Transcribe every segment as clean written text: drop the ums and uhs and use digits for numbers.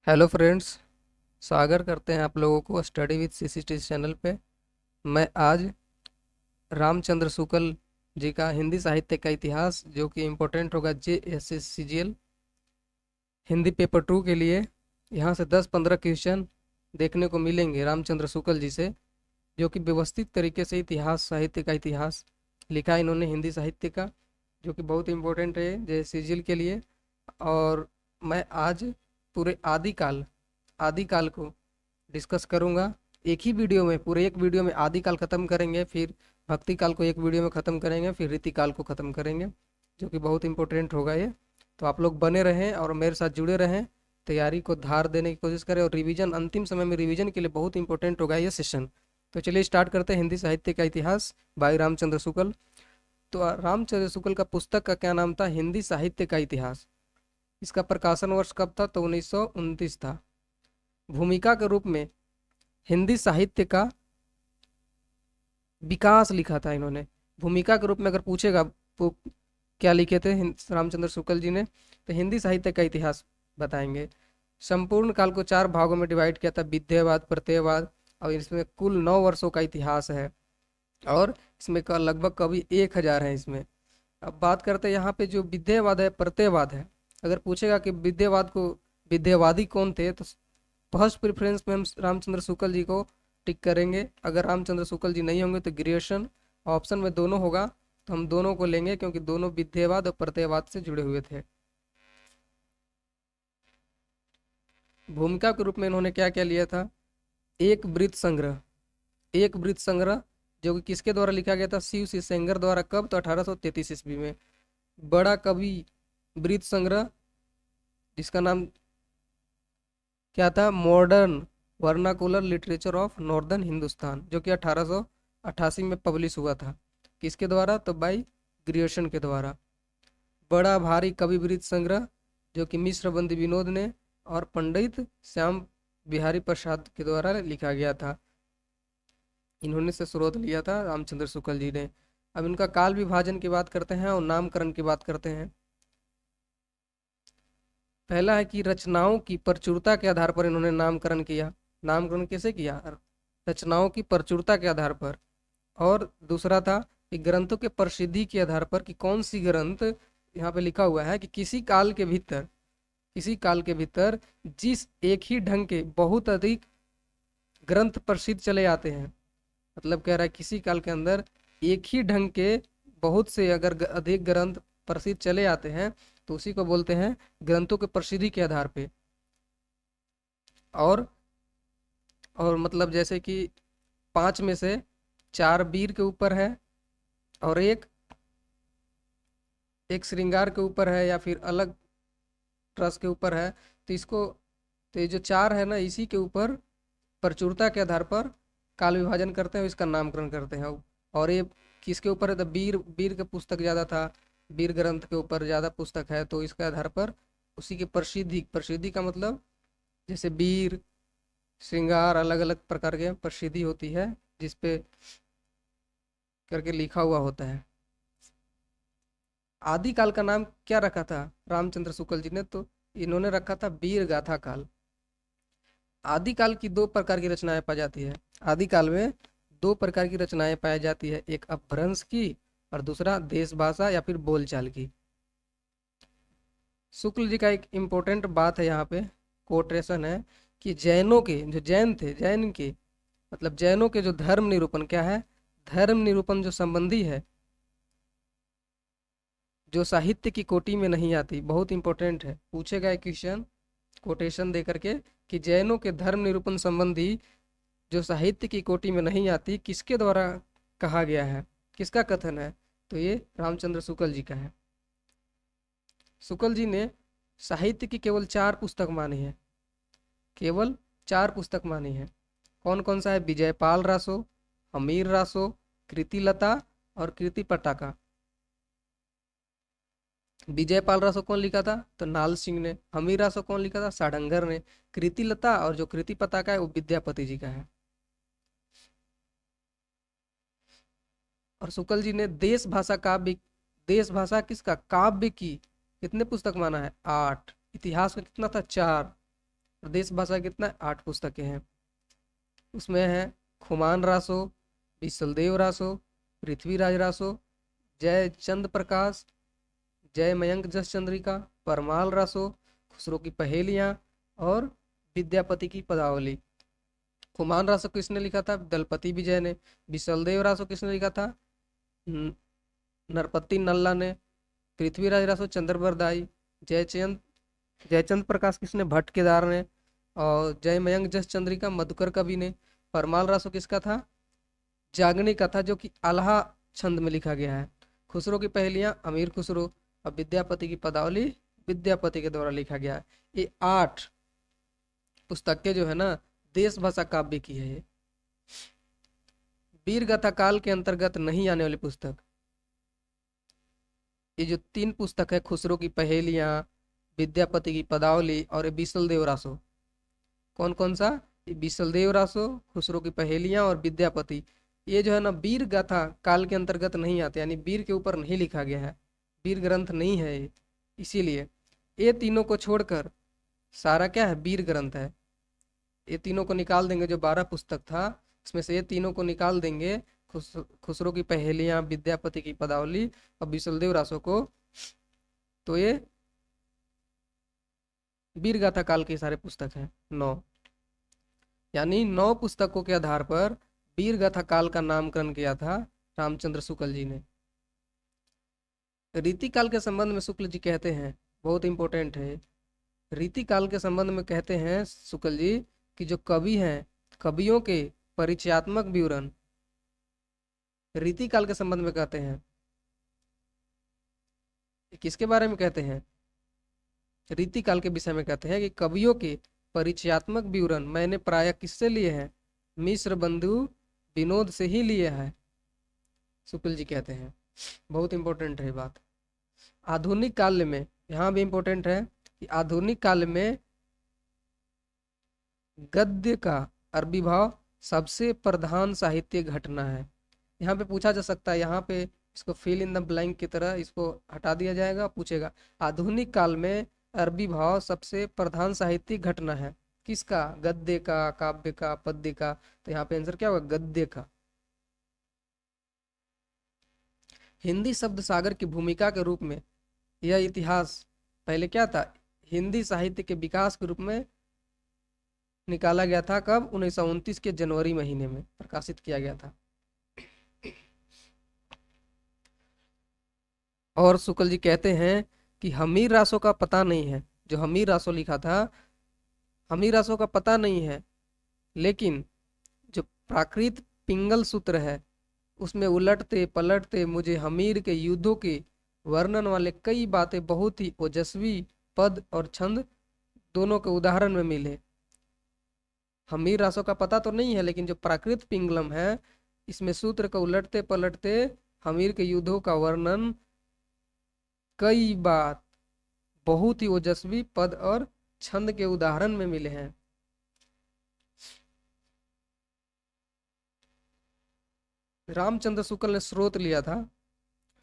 Hello friends. स्वागत करते हैं आप लोगों को स्टडी विद सीसीटी चैनल पे। मैं आज रामचंद्र शुक्ल जी का हिंदी साहित्य का इतिहास जो कि इम्पोर्टेंट होगा JSS CGL हिंदी पेपर 2 के लिए। यहाँ से 10-15 क्वेश्चन देखने को मिलेंगे रामचंद्र शुक्ल जी से, जो कि व्यवस्थित तरीके से इतिहास साहित्य का इतिहास लिखा है इन्होंने हिंदी साहित्य का, जो कि बहुत इम्पोर्टेंट है JSS CGL के लिए। और मैं आज पूरे आदिकाल को डिस्कस करूंगा एक ही वीडियो में। पूरे एक वीडियो में आदिकाल खत्म करेंगे, फिर भक्ति काल को एक वीडियो में खत्म करेंगे, फिर रीतिकाल को खत्म करेंगे, जो कि बहुत इंपॉर्टेंट होगा ये। तो आप लोग बने रहें और मेरे साथ जुड़े रहें, तैयारी को धार देने की कोशिश करें, और रिवीजन अंतिम समय में रिवीजन के लिए बहुत इंपॉर्टेंट होगा ये सेशन। तो चलिए स्टार्ट करते हैं हिंदी साहित्य का इतिहास बाई रामचंद्र शुक्ल। तो रामचंद्र शुक्ल का पुस्तक का क्या नाम था? हिंदी साहित्य का इतिहास। इसका प्रकाशन वर्ष कब था? तो 1929 था। भूमिका के रूप में हिंदी साहित्य का विकास लिखा था इन्होंने। भूमिका के रूप में अगर पूछेगा वो क्या लिखे थे रामचंद्र शुक्ल जी ने, तो हिंदी साहित्य का इतिहास बताएंगे। संपूर्ण काल को 4 भागों में डिवाइड किया था, विद्यावाद, प्रत्ययवाद, और इसमें कुल 9 वर्षों का इतिहास है, और इसमें का लगभग कवि 1000 है इसमें। अब बात करते हैं यहाँ पे जो विद्यावाद है, प्रत्ययवाद है। अगर पूछेगा कि विद्यावाद को विद्यावादी कौन थे, तो फर्स्ट प्रेफरेंस में हम रामचंद्र शुक्ल जी को टिक करेंगे। अगर रामचंद्र शुक्ल जी नहीं होंगे तो ग्रेजुएशन ऑप्शन में दोनों होगा, तो हम दोनों को लेंगे, क्योंकि दोनों विद्यावाद और प्रत्ययवाद से जुड़े हुए थे। भूमिका के रूप में इन्होंने क्या क्या लिया था? एक वृत्त संग्रह। एक वृत्त संग्रह जो कि किसके द्वारा लिखा गया था? शिव सी सेंगर द्वारा। कब? तो 1833 ईस्वी में। बड़ा कवि वृत्त संग्रह, जिसका नाम क्या था? Modern vernacular literature of northern Hindustan, जो कि 1888 में पब्लिश हुआ था। किसके द्वारा? तो बाई ग्रियर्सन के द्वारा। बड़ा भारी कवि वृत्त संग्रह, जो कि मिश्र बंदी विनोद ने और पंडित श्याम बिहारी प्रसाद के द्वारा लिखा गया था। इन्होंने से स्रोत लिया था रामचंद्र शुक्ल जी ने। अब इनका काल विभाजन की बात करते हैं और नामकरण की बात करते हैं। पहला है कि रचनाओं की प्रचुरता के आधार पर इन्होंने नामकरण किया। नामकरण कैसे किया? रचनाओं की प्रचुरता के आधार पर। और दूसरा था कि ग्रंथों के प्रसिद्धि के आधार पर, कि कौन सी ग्रंथ, यहाँ पे लिखा हुआ है कि किसी काल के भीतर जिस एक ही ढंग के बहुत अधिक ग्रंथ प्रसिद्ध चले आते हैं। मतलब कह रहा है किसी काल के अंदर एक ही ढंग के बहुत से अगर अधिक ग्रंथ प्रसिद्ध चले आते हैं, तो उसी को बोलते हैं ग्रंथों के प्रसिद्धि के आधार पे। और मतलब जैसे कि 5 में से 4 वीर के ऊपर है, और एक श्रृंगार के ऊपर है, या फिर अलग रस के ऊपर है। तो इसको, तो ये जो 4 है ना, इसी के ऊपर प्रचुरता के आधार पर काल विभाजन करते हैं, इसका नामकरण करते हैं। और ये किसके ऊपर है? तो वीर के पुस्तक ज़्यादा था, वीर ग्रंथ के ऊपर ज़्यादा पुस्तक है, तो इसके आधार पर उसी की प्रसिद्धि का मतलब जैसे वीर, श्रृंगार, अलग अलग प्रकार के प्रसिद्धि होती है, जिसपे करके लिखा हुआ होता है। आदिकाल का नाम क्या रखा था रामचंद्र शुक्ल जी ने? तो इन्होंने रखा था वीर गाथा काल। आदिकाल की 2 प्रकार की रचनाएं पाई जाती है। आदिकाल में 2 प्रकार की रचनाएं पाई जाती है, एक अपभ्रंश की और दूसरा देश भाषा या फिर बोलचाल की। शुक्ल जी का एक इम्पोर्टेंट बात है यहाँ पे, कोटेशन है, कि जैनों के जो जैन थे, जैन के मतलब जैनों के जो धर्म निरूपण क्या है, धर्म निरूपण जो संबंधी है, जो साहित्य की कोटि में नहीं आती। बहुत इंपॉर्टेंट है, पूछेगा एक क्वेश्चन कोटेशन दे करके, कि जैनों के धर्म निरूपण संबंधी जो साहित्य की कोटि में नहीं आती, किसके द्वारा कहा गया है, किसका कथन है? तो ये रामचंद्र शुक्ल जी का है। शुक्ल जी ने साहित्य की केवल 4 पुस्तक मानी है, केवल 4 पुस्तक मानी है। कौन कौन सा है? विजयपाल रासो, हमीर रासो, कृतिलता और कृति पटाका। विजयपाल रासो कौन लिखा था? तो नाल सिंह ने। हमीर रासो कौन लिखा था? साडंगर ने। कृतिलता और जो कृति पताका है वो विद्यापति जी का है। और शुक्ल जी ने देश भाषा किसका? काव्य की कितने पुस्तक माना है? 8। इतिहास का कितना था? 4। और देश भाषा कितना 8 पुस्तकें हैं। उसमें है खुमान रासो, विशलदेव रासो, पृथ्वीराज रासो, जय चंद प्रकाश, जय मयंक जस चंद्रिका, परमाल रासो, खुसरो की पहेलियां और विद्यापति की पदावली। खुमान रासो किसने लिखा था? दलपति विजय ने। विशलदेव रासो किसने लिखा था? नरपति नल्ला ने। पृथ्वीराज रासो चंद्रबरदाई। जयचंद जयचंद प्रकाश किसने? भट्ट केदार ने। और जय मयंक जस चंद्रिका मधुकर कवि ने। परमाल रासो किसका था? जागनी का था, जो कि आल्हा छंद में लिखा गया है। खुसरो की पहेलियां अमीर खुसरो। और विद्यापति की पदावली विद्यापति के द्वारा लिखा गया है। ये 8 पुस्तकें जो है ना देश भाषा काव्य की है। ये वीर गाथा काल के अंतर्गत नहीं आने वाली पुस्तक। ये जो 3 पुस्तक है, खुसरो की पहेलियां, विद्यापति की पदावली और ये विशलदेव रासो, कौन कौन सा? ये विशलदेव रासो, खुसरो की पहेलियां और विद्यापति, ये जो है ना वीर गाथा काल के अंतर्गत नहीं आते, यानी वीर के ऊपर नहीं लिखा गया है, वीर ग्रंथ नहीं है ये। इसीलिए ये तीनों को छोड़कर सारा क्या है? वीर ग्रंथ है। ये तीनों को निकाल देंगे, जो 12 पुस्तक था उसमें से ये तीनों को निकाल देंगे, खुसरो की पहेलियां, विद्यापति की पदावली और विशलदेव रासो को, तो ये वीर गाथा काल के सारे पुस्तक हैं 9। यानी 9 पुस्तकों के आधार पर वीर गाथा काल का नामकरण किया था रामचंद्र शुक्ल जी ने। रीति काल के संबंध में शुक्ल जी कहते हैं, बहुत इंपॉर्टेंट है। रीति काल के संबंध में कहते हैं शुक्ल जी कि जो कवि हैं, कवियों के परिचयात्मक विवरण रीति काल के संबंध में कहते हैं। किसके बारे में कहते हैं? रीति काल के विषय में कहते हैं कि कवियों के परिचयात्मक विवरण मैंने प्रायः किससे लिए हैं? मिश्र बंधु विनोद से ही लिए हैं, शुक्ल जी कहते हैं। बहुत इंपॉर्टेंट है बात। आधुनिक काल में, यहाँ भी इंपॉर्टेंट है कि आधुनिक काल में गद्य का अरबी भाव सबसे प्रधान साहित्य घटना है। यहाँ पे पूछा जा सकता है, यहाँ पे इसको फिल इन द ब्लैंक की तरह इसको हटा दिया जाएगा, पूछेगा आधुनिक काल में अरबी भाव सबसे प्रधान साहित्यिक घटना है किसका? गद्य का, काव्य का, पद्य का। तो यहाँ पे आंसर क्या होगा? गद्य का। हिंदी शब्द सागर की भूमिका के रूप में यह इतिहास पहले क्या था? हिंदी साहित्य के विकास के रूप में निकाला गया था। कब? 1929 के जनवरी महीने में प्रकाशित किया गया था। और शुक्ल जी कहते हैं कि हमीर रासो का पता नहीं है। जो हमीर रासो लिखा था, हमीर रासो का पता नहीं है, लेकिन जो प्राकृत पिंगल सूत्र है उसमें उलटते पलटते मुझे हमीर के युद्धों के वर्णन वाले कई बातें बहुत ही ओजस्वी पद और छंद दोनों के उदाहरण में मिले। हमीर रासो का पता तो नहीं है, लेकिन जो प्राकृत पिंगलम है इसमें सूत्र को उलटते पलटते हमीर के युद्धों का वर्णन कई बात बहुत ही ओजस्वी पद और छंद के उदाहरण में मिले हैं। रामचंद्र शुक्ल ने स्रोत लिया था,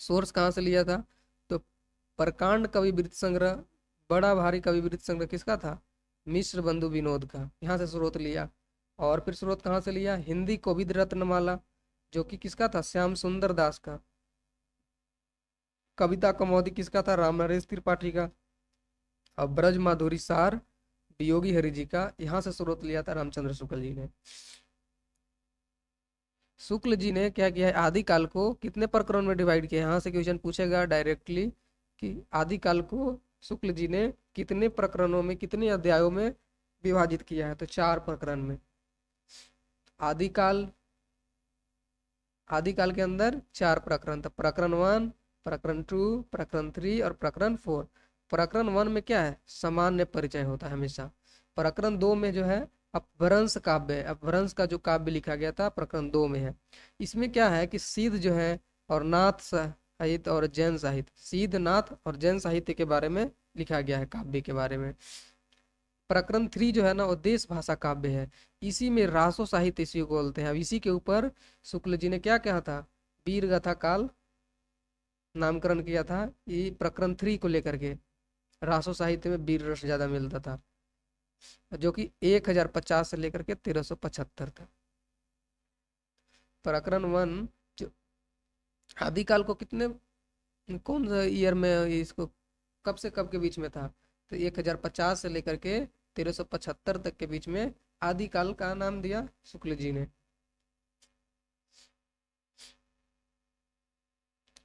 सोर्स कहाँ से लिया था? तो प्रकांड कवि वृत्त संग्रह, बड़ा भारी कवि वृत्त संग्रह किसका था? मिश्र बंधु विनोद का। यहाँ से स्रोत लिया। और फिर स्रोत कहाँ से लिया? हिंदी कोविद रत्नमाला, जो कि किसका था? श्याम सुंदर दास का। कविता कौमुदी किसका था? राम नरेश त्रिपाठी का। और ब्रज माधुरी सार वियोगी हरि जी का। यहाँ से स्रोत लिया था रामचंद्र शुक्ल जी ने। शुक्ल जी ने क्या किया है? आदि काल को कितने प्रकरण में डिवाइड किया? यहाँ से क्वेश्चन पूछेगा डायरेक्टली कि आदि काल को शुक्ल जी ने कितने प्रकरणों में, कितने अध्यायों में विभाजित किया है? तो 4 प्रकरण में। आदिकाल के अंदर 4 प्रकरण था। प्रकरण 1, प्रकरण 2, प्रकरण 3 और प्रकरण 4। प्रकरण 1 में क्या है? सामान्य परिचय होता है हमेशा। प्रकरण 2 में जो है अपभ्रंश काव्य, अपभ्रंश का जो काव्य लिखा गया था प्रकरण 2 में है। इसमें क्या है कि सिद्ध जो है और नाथ साहित्य और जैन साहित्य, सिद्ध, नाथ और जैन साहित्य के बारे में लिखा गया है, काव्य के बारे में। प्रकरण 3 जो है ना वो देश भाषा काव्य है। इसी में रासो साहित्य इसी को बोलते हैं। अब इसी के ऊपर शुक्ल जी ने क्या कहा था? वीर गाथा काल नामकरण किया था। ये प्रकरण 3 को लेकर के रासो साहित्य में वीर रस ज्यादा मिलता था। जो कि 1050 से लेकर के 1375 तक। प्रकरण 1 जो आदिकाल को कितने, कौन सा ईयर में इसको, कब से कब के बीच में था, तो 1050 से लेकर के 1375 तक के बीच में आदिकाल का नाम दिया शुक्ल जी ने।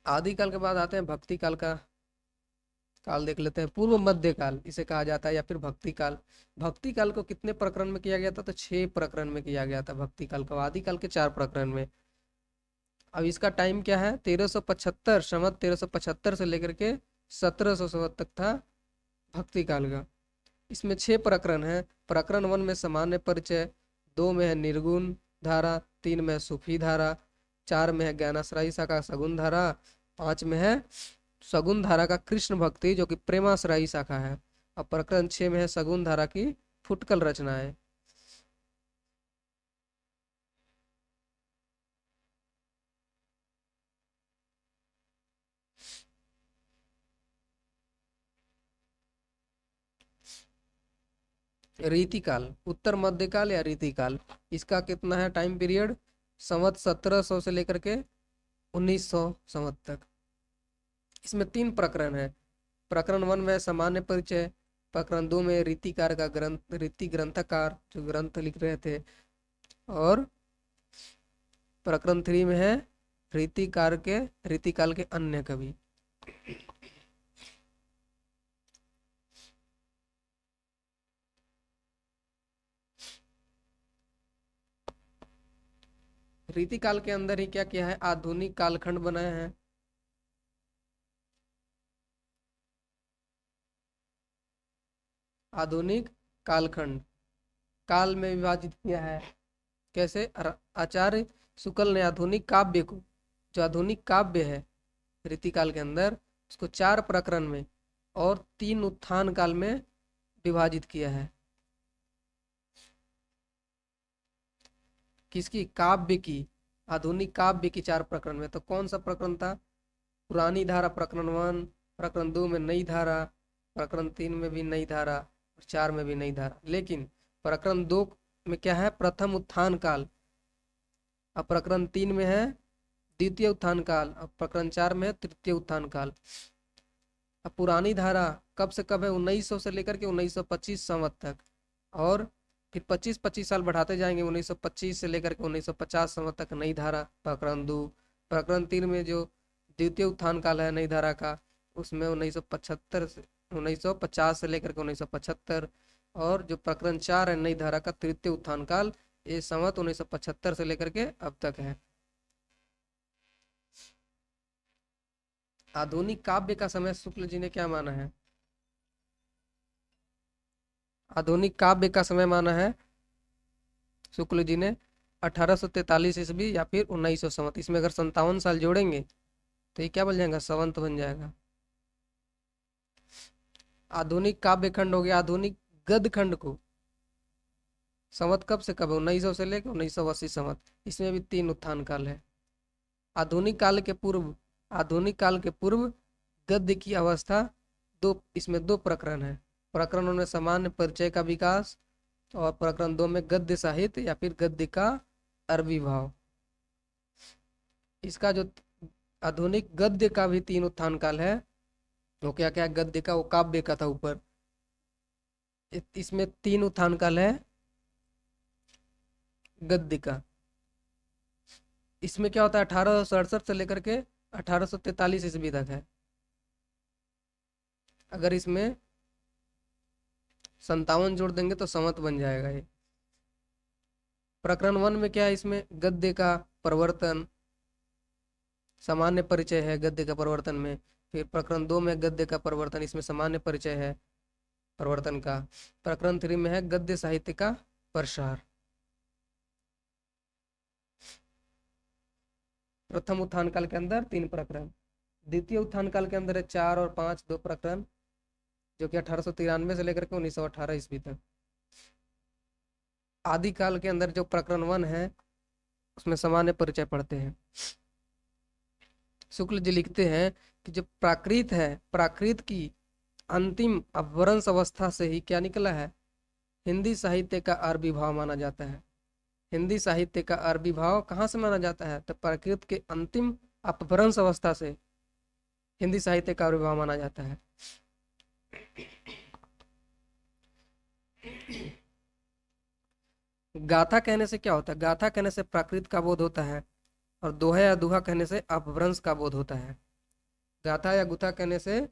आदिकाल के बाद आते हैं भक्ति काल का काल, देख लेते हैं। पूर्व मध्य काल इसे कहा जाता है, या फिर भक्ति काल। भक्ति काल को कितने प्रकरण में किया गया था, तो 6 प्रकरण में किया गया था भक्ति काल को, आदिकाल के 4 प्रकरण में। अब इसका टाइम क्या है, 1375 संवत 1375 से लेकर के 1700 संवत तक था भक्ति काल का। इसमें 6 प्रकरण है। प्रकरण 1 में सामान्य परिचय, 2 में है निर्गुण धारा, 3 में है सूफी धारा, 4 में है ज्ञानाश्रयी शाखा सगुण धारा, 5 में है सगुण धारा का कृष्ण भक्ति जो कि प्रेमाश्रयी शाखा है। और प्रकरण 6 में है सगुण धारा की फुटकल रचनाएं। रीतिकाल, उत्तर मध्यकाल या रीतिकाल, इसका कितना है टाइम पीरियड, संवत 1700 से लेकर के 1900 संवत तक। इसमें 3 प्रकरण है। प्रकरण 1 में सामान्य परिचय, प्रकरण 2 में रीतिकार का ग्रंथ, रीति ग्रंथकार जो ग्रंथ लिख रहे थे, और प्रकरण 3 में है रीतिकाल के अन्य कवि। रीतिकाल के अंदर ही क्या किया है, आधुनिक कालखंड बनाए हैं। आधुनिक कालखंड काल में विभाजित किया है। कैसे, आचार्य शुक्ल ने आधुनिक काव्य को, जो आधुनिक काव्य है रीतिकाल के अंदर, उसको 4 प्रकरण में और 3 उत्थान काल में विभाजित किया है। किसकी, काव्य की, आधुनिक काव्य की 4 प्रकरण में। तो कौन सा प्रकरण था, पुरानी धारा प्रकरण 1, प्रकरण 2 में नई धारा, प्रकरण 3 में भी नई धारा, और 4 में भी नई धारा। लेकिन प्रकरण 2 में क्या है, प्रथम उत्थान काल, और प्रकरण 3 में है द्वितीय उत्थान काल, और प्रकरण 4 में है तृतीय उत्थान काल। अब पुरानी धारा कब से कब है, 1900 से लेकर के 1925 संवत तक, और फिर 25-25 साल बढ़ाते जाएंगे, 1925 से लेकर के 1950 संवत तक नई धारा प्रकरण 2। प्रकरण 3 में जो द्वितीय उत्थान काल है नई धारा का, उसमें 1950 से लेकर के 1975। और जो प्रकरण 4 है नई धारा का तृतीय उत्थान काल, ये संवत 1975 से लेकर के अब तक है। आधुनिक काव्य का समय शुक्ल जी ने क्या माना है, आधुनिक काव्य का समय माना है शुक्ल जी ने 1843 ईस्वी या फिर 1900 संवत। इसमें अगर 57 साल जोड़ेंगे तो ये क्या बन जाएगा, संवत बन जाएगा। आधुनिक काव्य खंड हो गया। आधुनिक गद्य खंड को संवत कब से कब है, 1900 से लेकर 1980 संवत। इसमें भी 3 उत्थान काल है। आधुनिक काल के पूर्व, आधुनिक काल के पूर्व गद्य की अवस्था इसमें 2 प्रकरण है। प्रकरण में सामान्य परिचय का विकास, और प्रकरण 2 में गद्य साहित्य या फिर गद्य का अरबी भाव। इसका जो आधुनिक गद्य का भी 3 उत्थान काल है। वो क्या क्या, गद्य का वो काव्य का था ऊपर, इसमें 3 उत्थान काल है गद्य का। इसमें क्या होता है, 1867 से लेकर के 1843 ईस्वी तक है। अगर इसमें 57 जोड़ देंगे तो संवत बन जाएगा ये। प्रकरण 1 में क्या है, इसमें गद्य का परिवर्तन, सामान्य परिचय है गद्य का परिवर्तन में। फिर प्रकरण 2 में गद्य का परिवर्तन, इसमें सामान्य परिचय है परिवर्तन का। प्रकरण 3 में है गद्य साहित्य का प्रसार। प्रथम उत्थान काल के अंदर 3 प्रकरण, द्वितीय उत्थान काल के अंदर है 4 और 5 2 प्रकरण, जो कि 1893 से लेकर के 1918 ईस्वी तक। आदि काल के अंदर जो प्रकरण 1 है उसमें सामान्य परिचय पढ़ते हैं। शुक्ल जी लिखते हैं कि जो प्राकृत है, प्राकृत की अंतिम अपभ्रंश अवस्था से ही क्या निकला है, हिंदी साहित्य का अरबी भाव माना जाता है। हिंदी साहित्य का अरबी भाव कहाँ से माना जाता है? तो प्राकृत के अंतिम अपभ्रंश अवस्था से हिंदी साहित्य का अरबी भाव माना जाता है। गाथा कहने से क्या होता है? गाथा कहने से प्राकृत का बोध होता है, और दोहा या दुहा कहने से अपभ्रंश का बोध होता है। गाथा या गुथा कहने से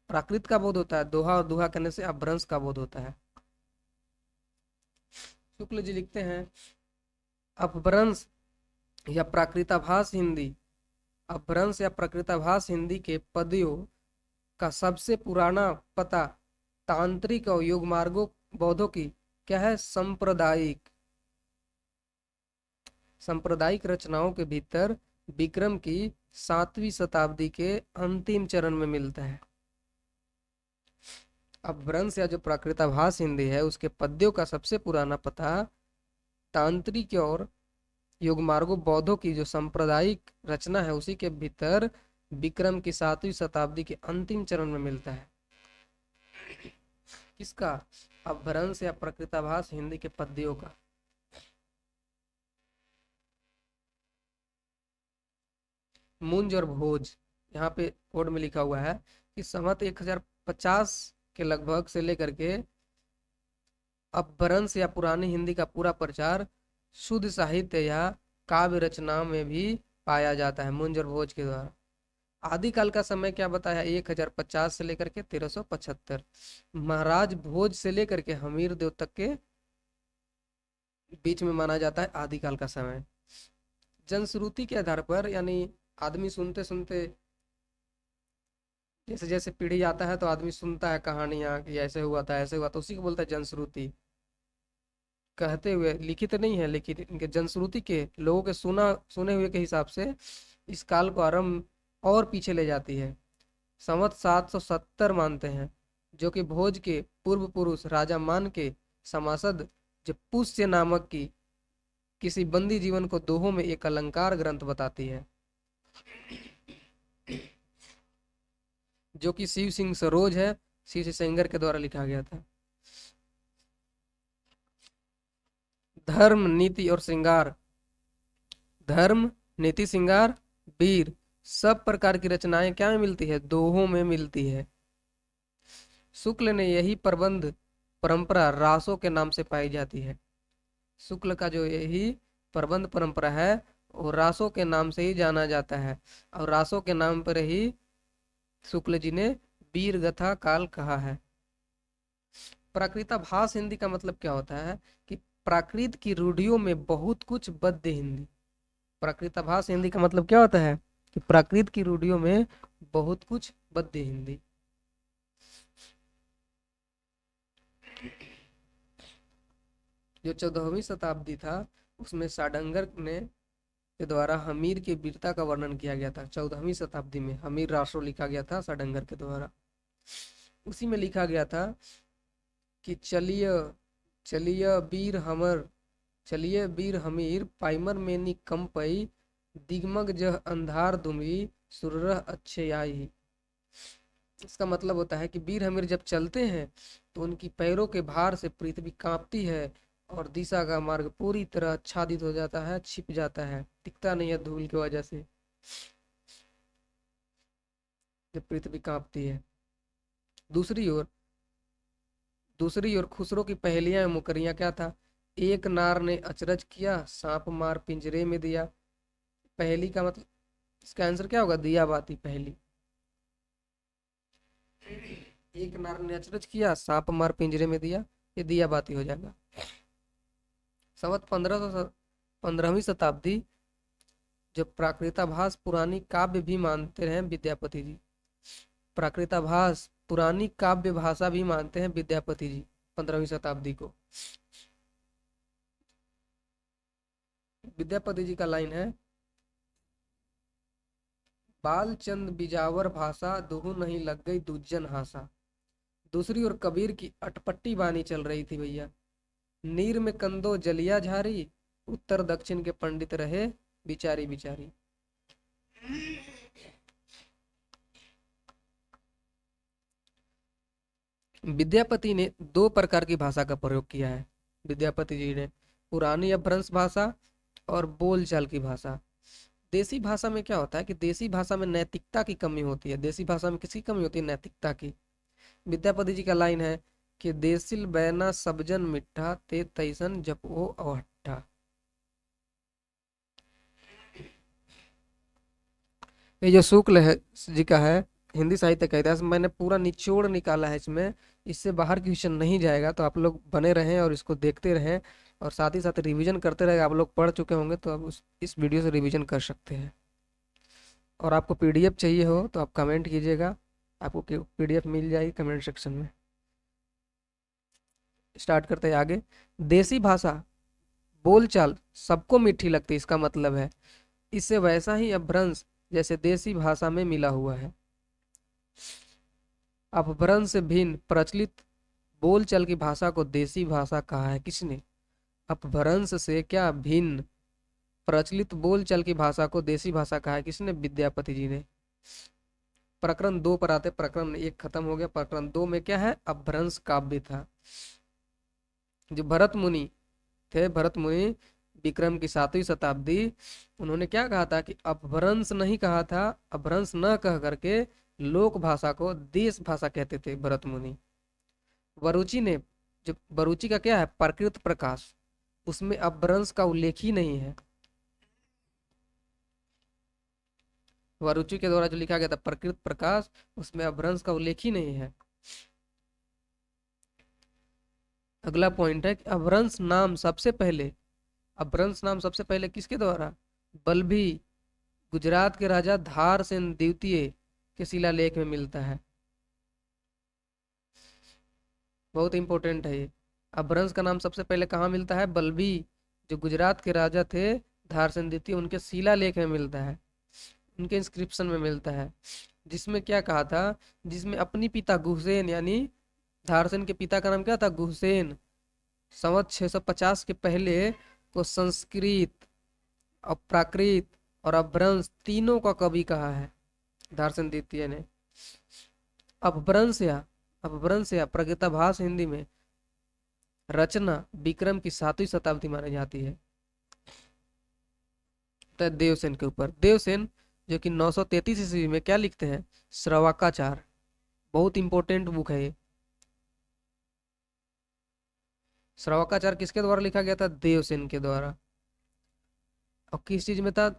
प्राकृत का बोध होता है, दोहा और दुहा कहने से अपभ्रंश का बोध होता है। शुक्ल जी लिखते हैं, अपभ्रंश या प्राकृताभास हिंदी, अपभ्रंश या प्राकृताभास हिंदी के पदों का सबसे पुराना पता तांत्रिक और योग मार्गों बौद्धों की क्या है? सांप्रदायिक रचनाओं के भीतर विक्रम की 7वीं शताब्दी के अंतिम चरण में मिलता है। अपभ्रंश या जो प्राकृताभास हिंदी है उसके पद्यों का सबसे पुराना पता तांत्रिक और योग मार्गों बौद्धों की जो सांप्रदायिक रचना है उसी के भीतर विक्रम की 7वीं शताब्दी के अंतिम चरण में मिलता है। किसका? अपभ्रंश या प्राकृताभास हिंदी के पद्यों का। मुंज और भोज, यहाँ पे कोड में लिखा हुआ है कि संवत 1050 के लगभग से लेकर के अपभ्रंश या पुरानी हिंदी का पूरा प्रचार शुद्ध साहित्य या काव्य रचनाओं में भी पाया जाता है मुंज और भोज के द्वारा। आदिकाल का समय क्या बताया? 1050 से लेकर के 1375। महाराज भोज से लेकर के हमीर देव तक के बीच में माना जाता है आदिकाल का समय। जनश्रुति के आधार पर, यानी आदमी सुनते सुनते, जैसे जैसे पीढ़ी आता है तो आदमी सुनता है कहानियां कि ऐसे हुआ था ऐसे हुआ, तो उसी को बोलता है जनश्रुति। कहते हुए लिखित नहीं है, लेकिन इनके जनश्रुति के लोगों के सुने हुए के हिसाब से इस काल को आरंभ और पीछे ले जाती है। संवत 770 मानते हैं, जो कि भोज के पूर्व पुरुष राजा मान के सभासद जो पुष्य नामक की किसी बंदी जीवन को दोहों में एक अलंकार ग्रंथ बताती है, जो कि शिव सिंह सरोज है, शिव सेंगर के द्वारा लिखा गया था। धर्म नीति और श्रृंगार, धर्म नीति श्रृंगार वीर सब प्रकार की रचनाएं क्या में मिलती है? दोहों में मिलती है। शुक्ल ने यही प्रबंध परंपरा रासों के नाम से पाई जाती है। शुक्ल का जो यही प्रबंध परंपरा है वो रासों के नाम से ही जाना जाता है, और रासों के नाम पर ही शुक्ल जी ने वीर गथा काल कहा है। प्राकृताभास हिंदी का मतलब क्या होता है? कि प्राकृत की रूढ़ियों में बहुत कुछ बद्ध हिंदी। प्राकृताभास हिंदी का मतलब क्या होता है? कि प्राकृत की रूढ़ियों में बहुत कुछ बद्ध हिंदी। जो 14वीं शताब्दी था उसमें साडंगर ने के द्वारा हमीर की वीरता का वर्णन किया गया था। 14वीं शताब्दी में हमीर रासो लिखा गया था साडंगर के द्वारा। उसी में लिखा गया था कि चलिए चलिए वीर हमीर पाइमर में नी कंपई दिगमग जह अंधार दुमी सुरह अच्छे आई। इसका मतलब होता है कि वीर हमीर जब चलते हैं तो उनकी पैरों के भार से पृथ्वी कांपती है और दिशा का मार्ग पूरी तरह आच्छादित हो जाता है, छिप जाता है, दिखता नहीं है धूल की वजह से जब पृथ्वी कांपती है। दूसरी ओर खुसरो की पहेलियां मुकरियां क्या था? एक नार ने अचरज किया सांप मार पिंजरे में दिया। पहेली का मतलब, इसका आंसर क्या होगा? दिया बाती पहेली। एक नार ने अचरज किया सांप मार पिंजरे में दिया, ये दिया बाती हो जाएगा। संवत 15वीं शताब्दी जो प्राकृताभास पुरानी काव्य भी मानते हैं विद्यापति जी। प्राकृताभास पुरानी काव्य भाषा भी मानते हैं विद्यापति जी 15वीं शताब्दी को। विद्यापति जी का लाइन है, बालचंद बिजावर भाषा दुहु नहीं लग गई दुज्जन हासा। दूसरी ओर कबीर की अटपट्टी बानी चल रही थी भैया। नीर में कंदो जलिया झारी उत्तर दक्षिण के पंडित रहे बिचारी बिचारी। विद्यापति ने दो प्रकार की भाषा का प्रयोग किया है। विद्यापति जी ने पुरानी अपभ्रंश भाषा और बोलचाल की भाषा। देसी भाषा में क्या होता है कि देसी भाषा में नैतिकता की कमी होती है। देसी भाषा में किसकी कमी होती है? नैतिकता की। विद्यापति जी का लाइन है कि देसिल बैना सबजन मिठा ते तैसन जपो अवट्ठा। ये जो शुक्ल है जी का है हिंदी साहित्य का इतिहास, मैंने पूरा निचोड़ निकाला है इसमें, इससे बाहर क्वेश्चन नहीं जाएगा, तो आप लोग बने रहें और इसको देखते रहें और साथ ही साथ रिवीजन करते रहें। आप लोग पढ़ चुके होंगे तो अब इस वीडियो से रिवीजन कर सकते हैं। और आपको पीडीएफ चाहिए हो तो आप कमेंट कीजिएगा, आपको पीडीएफ मिल जाएगी कमेंट सेक्शन में। स्टार्ट करते हैं आगे। देसी भाषा बोलचाल सबको मीठी लगती है, इसका मतलब है इससे वैसा ही अपभ्रंश जैसे देसी भाषा में मिला हुआ है। अपभ्रंश से भिन्न प्रचलित बोलचाल की भाषा को देसी भाषा कहा है। किसने? अपभ्रंश से क्या भिन्न प्रचलित बोलचाल की भाषा को देसी भाषा कहा है। किसने? विद्यापति जी ने। प्रकरण 2 पर आते। प्रकरण 1 खत्म हो गया। प्रकरण 2 में क्या है? अपभ्रंश काव्य था। जो भरत मुनि थे, भरत मुनि विक्रम की 7वीं शताब्दी, उन्होंने क्या कहा था कि अपभ्रंश नहीं कहा था, अपभ्रंश न कह करके लोक भाषा को देश भाषा कहते थे भरत मुनि। वरुचि ने, जो वरुचि का क्या है? प्रकृत प्रकाश, उसमें अपभ्रंश का उल्लेख ही नहीं है। वरुचि के द्वारा जो लिखा गया था प्रकृत प्रकाश, उसमें अपभ्रंश का उल्लेख ही नहीं है। अगला पॉइंट है कि अपभ्रंश नाम सबसे पहले, अपभ्रंश नाम सबसे पहले किसके द्वारा? बल्लभी, गुजरात के राजा धारसेन द्वितीय के शिलालेख में मिलता है। बहुत इंपॉर्टेंट है ये। अपभ्रंश का नाम सबसे पहले कहाँ मिलता है? बल्लभी, जो गुजरात के राजा थे धारसेन द्वितीय, उनके शिलालेख में मिलता है, उनके इंस्क्रिप्शन में मिलता है। जिसमें क्या कहा था? जिसमें अपनी पिता गुहसेन, यानी धारसेन के पिता का नाम क्या था? गुहसेन, संवत 650 के पहले को संस्कृत और प्राकृत और अपभ्रंश तीनों का कवि कहा है धारसेन द्वितीय ने। अपभ्रंश या प्रगीताभास हिंदी में रचना विक्रम की 7वीं शताब्दी मानी जाती है। तो देवसेन के ऊपर, देवसेन जो कि 933 ईस्वी में क्या लिखते हैं? श्रवकाचार। बहुत इंपॉर्टेंट बुक है ये। श्रवकाचार किसके द्वारा लिखा गया था? देवसेन के द्वारा। और किस चीज में था?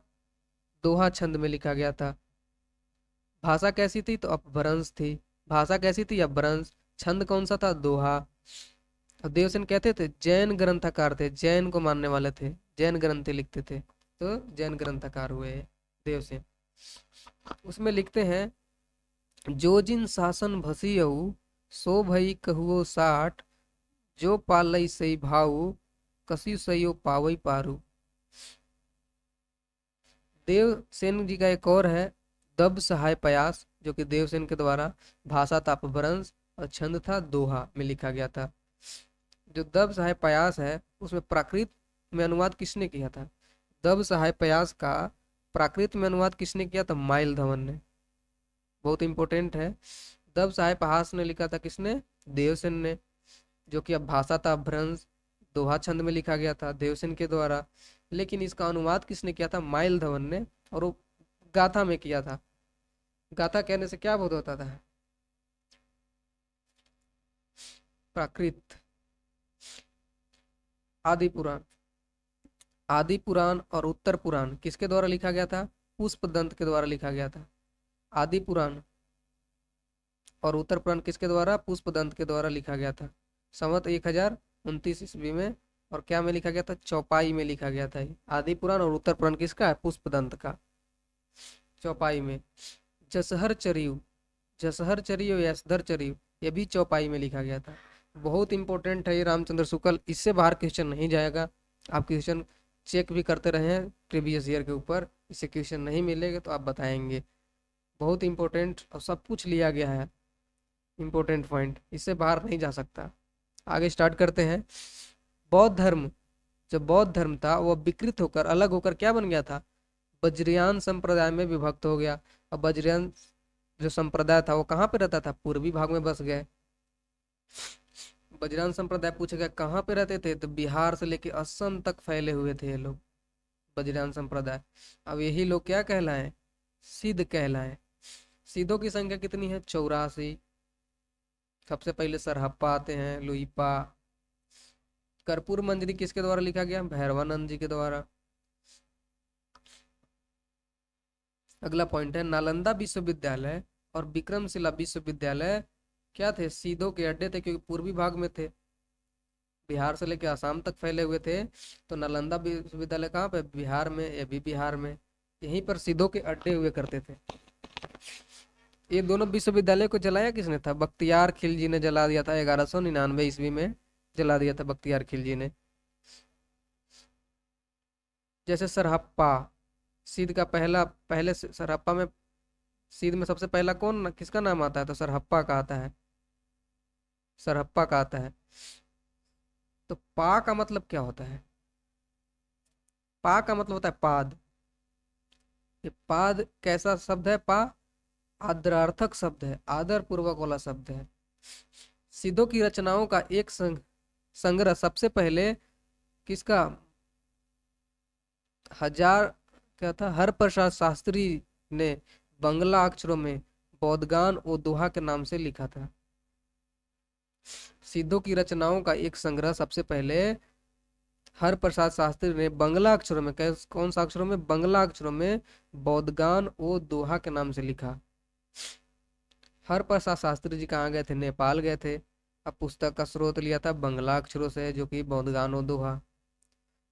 दोहा छंद में लिखा गया था। भाषा कैसी थी? तो अपभ्रंश थी। भाषा कैसी थी? अपभ्रंश। छंद कौन सा था? दोहा। और देवसेन कहते थे जैन ग्रंथकार थे, जैन को मानने वाले थे, जैन ग्रंथ लिखते थे, तो जैन ग्रंथकार हुए देवसेन। उसमें लिखते हैं जो जिन शासन भसियऊ सो भई कहुओ साठ, जो पालई सई भाऊ कसी सयो पावई पारू। देवसेन जी का एक और है दब सहाय प्रयास, जो कि देवसेन के द्वारा भाषा था अपभ्रंश और छंद था दोहा में लिखा गया था। जो दब सहाय प्रयास है उसमें प्राकृत में अनुवाद किसने किया था? दब सहाय प्रयास का प्राकृत में अनुवाद किसने किया था? माइल धवन ने। बहुत इंपॉर्टेंट है। दब सहाय प्रयास ने लिखा था किसने? देवसेन ने। जो कि अब भाषा था अपभ्रंश, दोहा छंद में लिखा गया था देवसेन के द्वारा, लेकिन इसका अनुवाद किसने किया था? माइल धवन ने। और वो गाथा में किया था। गाथा कहने से क्या बोध होता था? प्राकृत। आदि पुराण, आदि पुराण और उत्तर पुराण किसके द्वारा लिखा गया था? पुष्पदंत के द्वारा लिखा गया था। आदि पुराण और उत्तर पुराण किसके द्वारा? पुष्पदंत के द्वारा लिखा गया था संवत 1029 ईस्वी में। और क्या में लिखा गया था? चौपाई में लिखा गया था। आदि पुराण और उत्तर पुराण किसका है? पुष्पदंत का। चौपाई में। जसहर चरियु, जसहर चरियु या सधर चरियु, ये भी चौपाई में लिखा गया था। बहुत इंपॉर्टेंट है ये रामचंद्र शुक्ल, इससे बाहर क्वेश्चन नहीं जाएगा। आप क्वेश्चन चेक भी करते रहे प्रीवियस ईयर के ऊपर, इससे क्वेश्चन नहीं मिलेगा तो आप बताएंगे। बहुत इंपॉर्टेंट और सब कुछ लिया गया है, इंपॉर्टेंट पॉइंट, इससे बाहर नहीं जा सकता। आगे स्टार्ट करते हैं। बौद्ध धर्म, जो बौद्ध धर्म था वह विकृत होकर, अलग होकर क्या बन गया था? वज्रयान संप्रदाय में विभक्त हो गया। अब वज्रयान जो संप्रदाय था वो कहाँ पे रहता था? पूर्वी भाग में बस गए। बजरान संप्रदाय पूछेगा कहाँ पे रहते थे, तो बिहार से लेके असम तक फैले हुए थे ये लोग, बजरान संप्रदाय। अब यही लोग क्या कहलाए, सिद्ध कहलाए। सिद्धों की संख्या कितनी है, 84। सबसे पहले सरहप्पा आते हैं, लुइपा। कर्पूर मंजरी किसके द्वारा लिखा गया, भैरवानंद जी के द्वारा। अगला पॉइंट है, नालंदा विश्वविद्यालय और विक्रमशिला विश्वविद्यालय क्या थे, सीधों के अड्डे थे, क्योंकि पूर्वी भाग में थे, बिहार से लेकर आसाम तक फैले हुए थे। तो नालंदा विश्वविद्यालय कहाँ पे, बिहार में, ये भी बिहार में। यहीं पर सीधों के अड्डे हुए करते थे। ये दोनों विश्वविद्यालय को जलाया किसने था, बख्तियार खिलजी ने जला दिया था, 1199 ईस्वी में जला दिया था बख्तियार खिलजी ने। जैसे सरहप्पा, सिद्ध का पहला, पहले सरहप्पा में, सिद्ध में सबसे पहला कौन, किसका नाम आता है, तो सरहप्पा का आता है, सरहप्पा का आता है। तो पा का मतलब क्या होता है, पा का मतलब होता है पाद। ये पाद कैसा शब्द है, पा आदरार्थक शब्द है, आदर पूर्वक वाला शब्द है। सिद्धों की रचनाओं का एक संग्रह सबसे पहले किसका, हजार, क्या था, हर प्रसाद शास्त्री ने बंगला अक्षरों में बौद्धगान और दोहा के नाम से लिखा था। सिद्धों की रचनाओं का एक संग्रह सबसे पहले हर प्रसाद शास्त्री ने बंगला अक्षरों में, कौन सा अक्षरों में, बंगला अक्षरों में बौद्धगान और दोहा के नाम से लिखा। हर प्रसाद शास्त्री जी कहाँ गए थे, नेपाल गए थे। अब पुस्तक का स्रोत लिया था बंगला अक्षरों से, जो कि बौद्धगान और दोहा।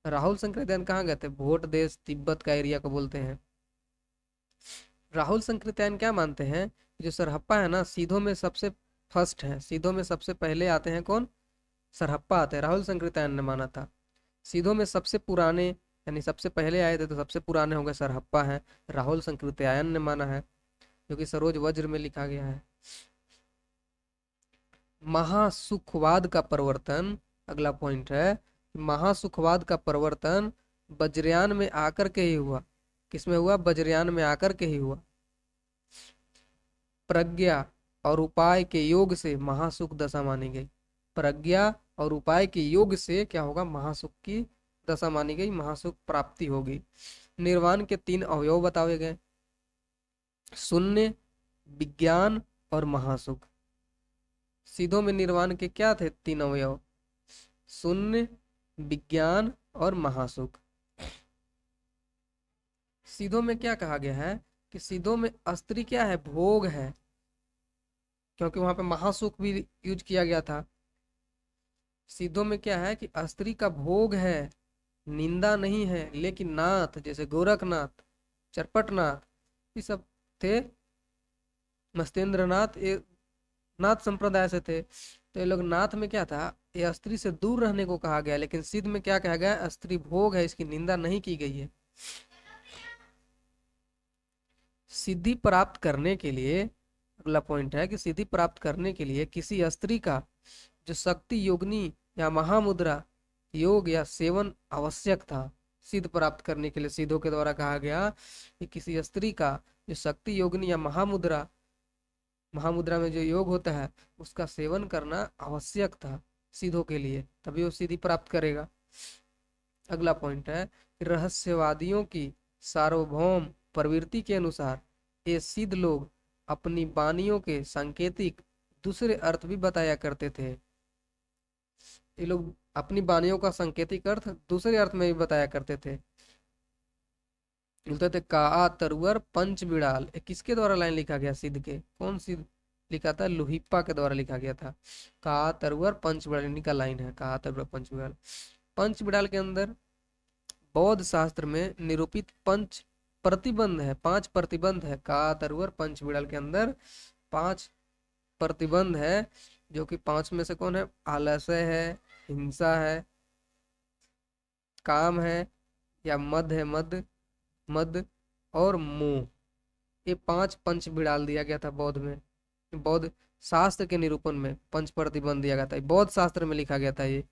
राहुल संकृत्यायन कहाँ गए थे, भोट देश तिब्बत का एरिया को बोलते हैं। राहुल संकृत्यायन क्या मानते हैं, जो सरहप्पा है ना, सीधों में सबसे फर्स्ट है, सीधों में सबसे पहले आते हैं कौन, सरहप्पा आते हैं। राहुल संकृत्यायन ने माना था सीधों में सबसे पुराने, यानी सबसे पहले आए थे तो सबसे पुराने हो गए सरहप्पा है, राहुल संकृत्यायन ने माना है, जो कि सरोज वज्र में लिखा गया है। महासुखवाद का परिवर्तन, अगला पॉइंट है, महासुखवाद का परिवर्तन वज्रयान में आकर के ही हुआ। किसमें हुआ, वज्रयान में आकर के ही हुआ। प्रज्ञा और उपाय के योग से महासुख दशा मानी गई। प्रज्ञा और उपाय के योग से क्या होगा, महासुख की दशा मानी गई, महासुख प्राप्ति होगी। निर्वाण के 3 अवयव बताए गए, शून्य, विज्ञान और महासुख। सीधों में निर्वाण के क्या थे, 3 अवयव, शून्य, विज्ञान और महासुख। सीधों में क्या कहा गया है कि सीधों में अस्त्री क्या है, भोग है, क्योंकि वहां पे महासुख भी यूज किया गया था। सीधों में क्या है कि अस्त्री का भोग है, निंदा नहीं है। लेकिन नाथ, जैसे गोरखनाथ, चरपटनाथ, ये सब थे, मस्तेंद्र नाथ, ये नाथ संप्रदाय से थे। तो ये लोग, नाथ में क्या था, ये स्त्री से दूर रहने को कहा गया। लेकिन सिद्ध में क्या कहा गया, स्त्री भोग है, इसकी निंदा नहीं की गई है। सिद्धि प्राप्त करने के लिए, अगला पॉइंट है कि सिद्धि प्राप्त करने के लिए किसी स्त्री का जो शक्ति योगिनी या महामुद्रा योग या सेवन आवश्यक था। सिद्ध प्राप्त करने के लिए सिद्धों के द्वारा कहा गया कि किसी स्त्री का जो शक्ति योगिनी या महामुद्रा, महामुद्रा में जो योग होता है, उसका सेवन करना आवश्यक था सिद्धों के लिए, तभी वो सिद्धि प्राप्त करेगा। अगला पॉइंट है, रहस्यवादियों की सार्वभौम प्रवृत्ति के अनुसार ये सिद्ध लोग अपनी वाणियों के सांकेतिक दूसरे अर्थ भी बताया करते थे। ये लोग अपनी वाणियों का सांकेतिक अर्थ दूसरे अर्थ में भी बताया करते थे। बोलते थे का तरुवर पंच बिड़ाल, किसके द्वारा लाइन लिखा गया, सिद्ध के, कौन सिद्ध लिखा था, लुहिप्पा के द्वारा लिखा गया था। का तरुवर पंच बिड़ाल, इनका लाइन है, का तरुवर पंच बिड़ाल। पंच बिड़ाल के अंदर बौद्ध शास्त्र में निरूपित पंच प्रतिबंध है, 5 प्रतिबंध है। का तरुवर पंच बिड़ाल के अंदर 5 प्रतिबंध है, जो कि 5 में से कौन है, आलस्य है, हिंसा है, काम है, या मद है, मद मद और मोह। ये 5 पंच बिड़ाल दिया गया था बौद्ध में। बौद्ध शास्त्र के निरूपण में 5 प्रतिबंध दिया गया था, बौद्ध शास्त्र में लिखा गया था ये।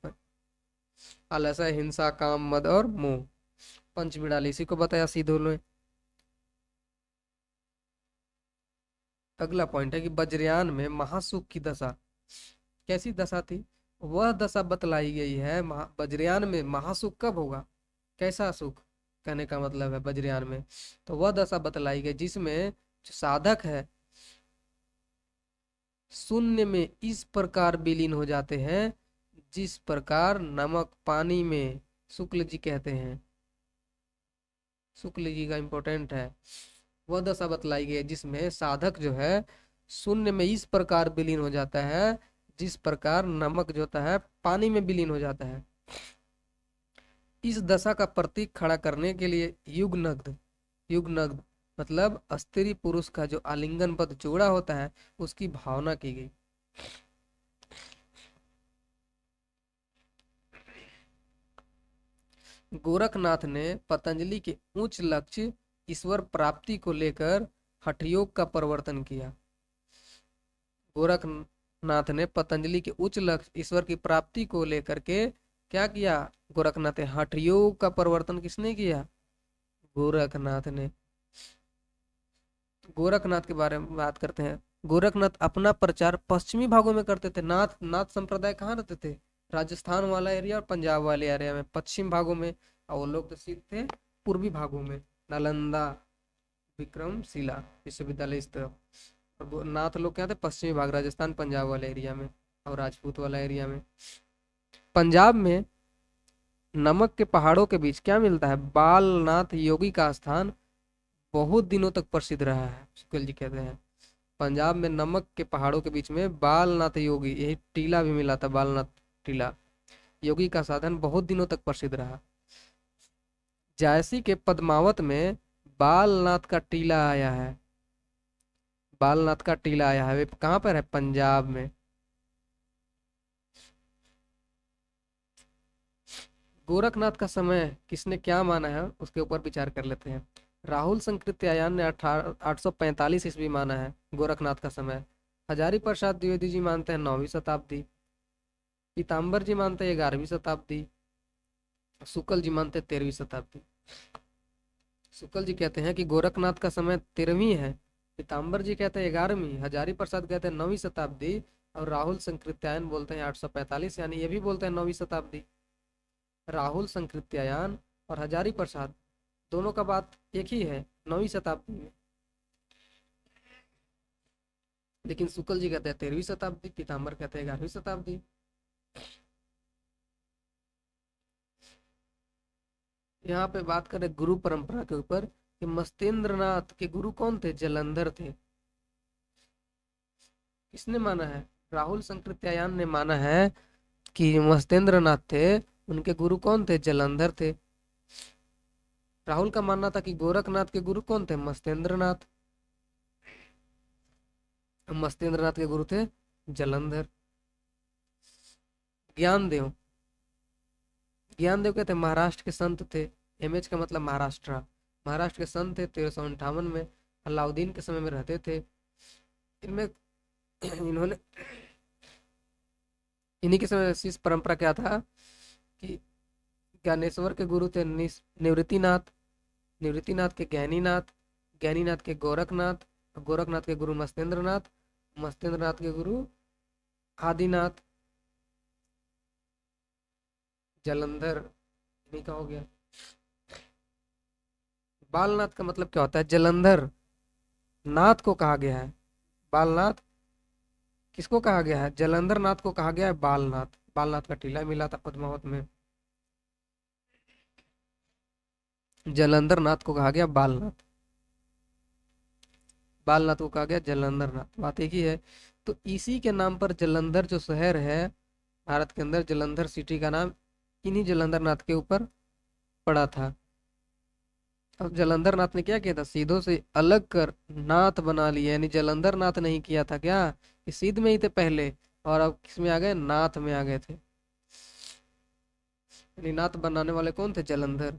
आलस्य, हिंसा, काम, मद और मोह, पंच बिड़ाल, इसी को बताया सीधों ने। अगला पॉइंट है कि वज्रयान में महासुख की दशा, कैसी दशा थी? वह दशा बतलाई गई है वज्रयान में। महासुख कब होगा? कैसा सुख कहने का मतलब है वज्रयान में? तो वह दशा बतलाई गई जिसमें जो साधक है शून्य में इस प्रकार विलीन हो जाते हैं जिस प्रकार नमक पानी में। शुक्ल जी कहते हैं, शुक्ल जी का इंपॉर्टेंट है। वह दशा बतलाई गई है जिसमें साधक जो है शून्य में इस प्रकार विलीन हो जाता है जिस प्रकार नमक जो होता है पानी में विलीन हो जाता है। इस दशा का प्रतीक खड़ा करने के लिए युगनग्ध, युगनग्ध मतलब स्त्री पुरुष का जो आलिंगनबद्ध जोड़ा होता है उसकी भावना की गई। गोरखनाथ ने पतंजलि के उच्च लक्ष्य ईश्वर प्राप्ति को लेकर हठयोग का प्रवर्तन किया। गोरखनाथ ने पतंजलि के उच्च लक्ष्य ईश्वर की प्राप्ति को लेकर के क्या किया? गोरखनाथ ने हठयोग का प्रवर्तन किसने किया? गोरखनाथ ने। गोरखनाथ के बारे में बात करते हैं। गोरखनाथ अपना प्रचार पश्चिमी भागों में करते थे। नाथ संप्रदाय कहाँ रहते थे? राजस्थान वाला एरिया और पंजाब वाले एरिया में, पश्चिम भागों में। और वो लोग तो सिद्ध थे पूर्वी भागों में, नालंदा विक्रमशिला विश्वविद्यालय इस तरफ। और नाथ लोग क्या थे? पश्चिमी भाग, राजस्थान पंजाब वाले एरिया में और राजपूत वाला एरिया में। पंजाब में नमक के पहाड़ों के बीच क्या मिलता है? बालनाथ योगी का स्थान बहुत दिनों तक प्रसिद्ध रहा है, शुक्ल जी कहते हैं। पंजाब में नमक के पहाड़ों के बीच में बालनाथ योगी, यही टीला भी मिला था, बालनाथ टीला, योगी का साधन बहुत दिनों तक प्रसिद्ध रहा। जायसी के पद्मावत में बालनाथ का टीला आया है। बालनाथ का टीला आया है, वे कहाँ पर है? पंजाब में। गोरखनाथ का समय किसने क्या माना है उसके ऊपर विचार कर लेते हैं। राहुल संकृत्यायन ने 845 ईस्वी माना है गोरखनाथ का समय। हजारी प्रसाद द्विवेदी जी मानते हैं 9वीं शताब्दी। पीताम्बर जी मानते हैं 11वीं शताब्दी। शुक्ल जी मानते हैं 13वीं शताब्दी। शुक्ल जी कहते हैं कि गोरखनाथ का समय 13वीं है, पीताम्बर जी कहते हैं 11वीं, हजारी प्रसाद कहते हैं 9वीं शताब्दी, और राहुल संकृत्यायन बोलते हैं 845, यानी ये भी बोलते हैं 9वीं शताब्दी। राहुल संकृत्यायन और हजारी प्रसाद दोनों का बात एक ही है, 9वीं शताब्दी में। लेकिन शुक्ल जी कहते हैं 13वीं शताब्दी, पीताम्बर कहते हैं 11वीं शताब्दी। यहाँ पे बात करें गुरु परंपरा के ऊपर कि मस्तेंद्रनाथ के गुरु कौन थे? जलंधर थे। किसने माना है? राहुल संकृत्यायन ने माना है कि मस्तेंद्रनाथ थे, उनके गुरु कौन थे? जलंधर थे। राहुल का मानना था कि गोरखनाथ के गुरु कौन थे? मस्तेंद्रनाथ। मस्तेंद्रनाथ के गुरु थे जलंधर। ज्ञानदेव, ज्ञानदेव कहते हैं महाराष्ट्र के संत थे। एमएच का मतलब महाराष्ट्र, महाराष्ट्र के संत थे। 1358 में अलाउद्दीन के समय में रहते थे। इनमें इन्होंने इन्हीं के समय शिष्य परंपरा क्या था कि ज्ञानेश्वर के गुरु थे निवृत्तिनाथ, निवृत्तिनाथ के ज्ञानीनाथ, ज्ञानीनाथ के गोरखनाथ, गोरखनाथ के गुरु मस्तेंद्रनाथ, मस्तेंद्रनाथ के गुरु आदिनाथ, जलंधर इन्हीं का हो गया। बालनाथ का मतलब क्या होता है? जलंधर नाथ को कहा गया है। बालनाथ किसको कहा गया है? जलंधर नाथ को कहा गया है बालनाथ। बालनाथ का टीला मिला था पद्मावत में, जलंधर नाथ को कहा गया बालनाथ। बालनाथ को कहा गया जलंधर नाथ, बात एक ही है। तो इसी के नाम पर जलंधर जो शहर है भारत के अंदर, जलंधर सिटी का नाम इन्हीं जलंधर नाथ के ऊपर पड़ा था। अब जलंधर नाथ ने क्या किया था? सीधों से अलग कर नाथ बना लिया, यानी जलंधर नाथ नहीं किया था क्या? ये सिद्ध में ही थे पहले और अब किस में आ गए? नाथ में आ गए थे। यानी नाथ बनाने वाले कौन थे? जलंधर।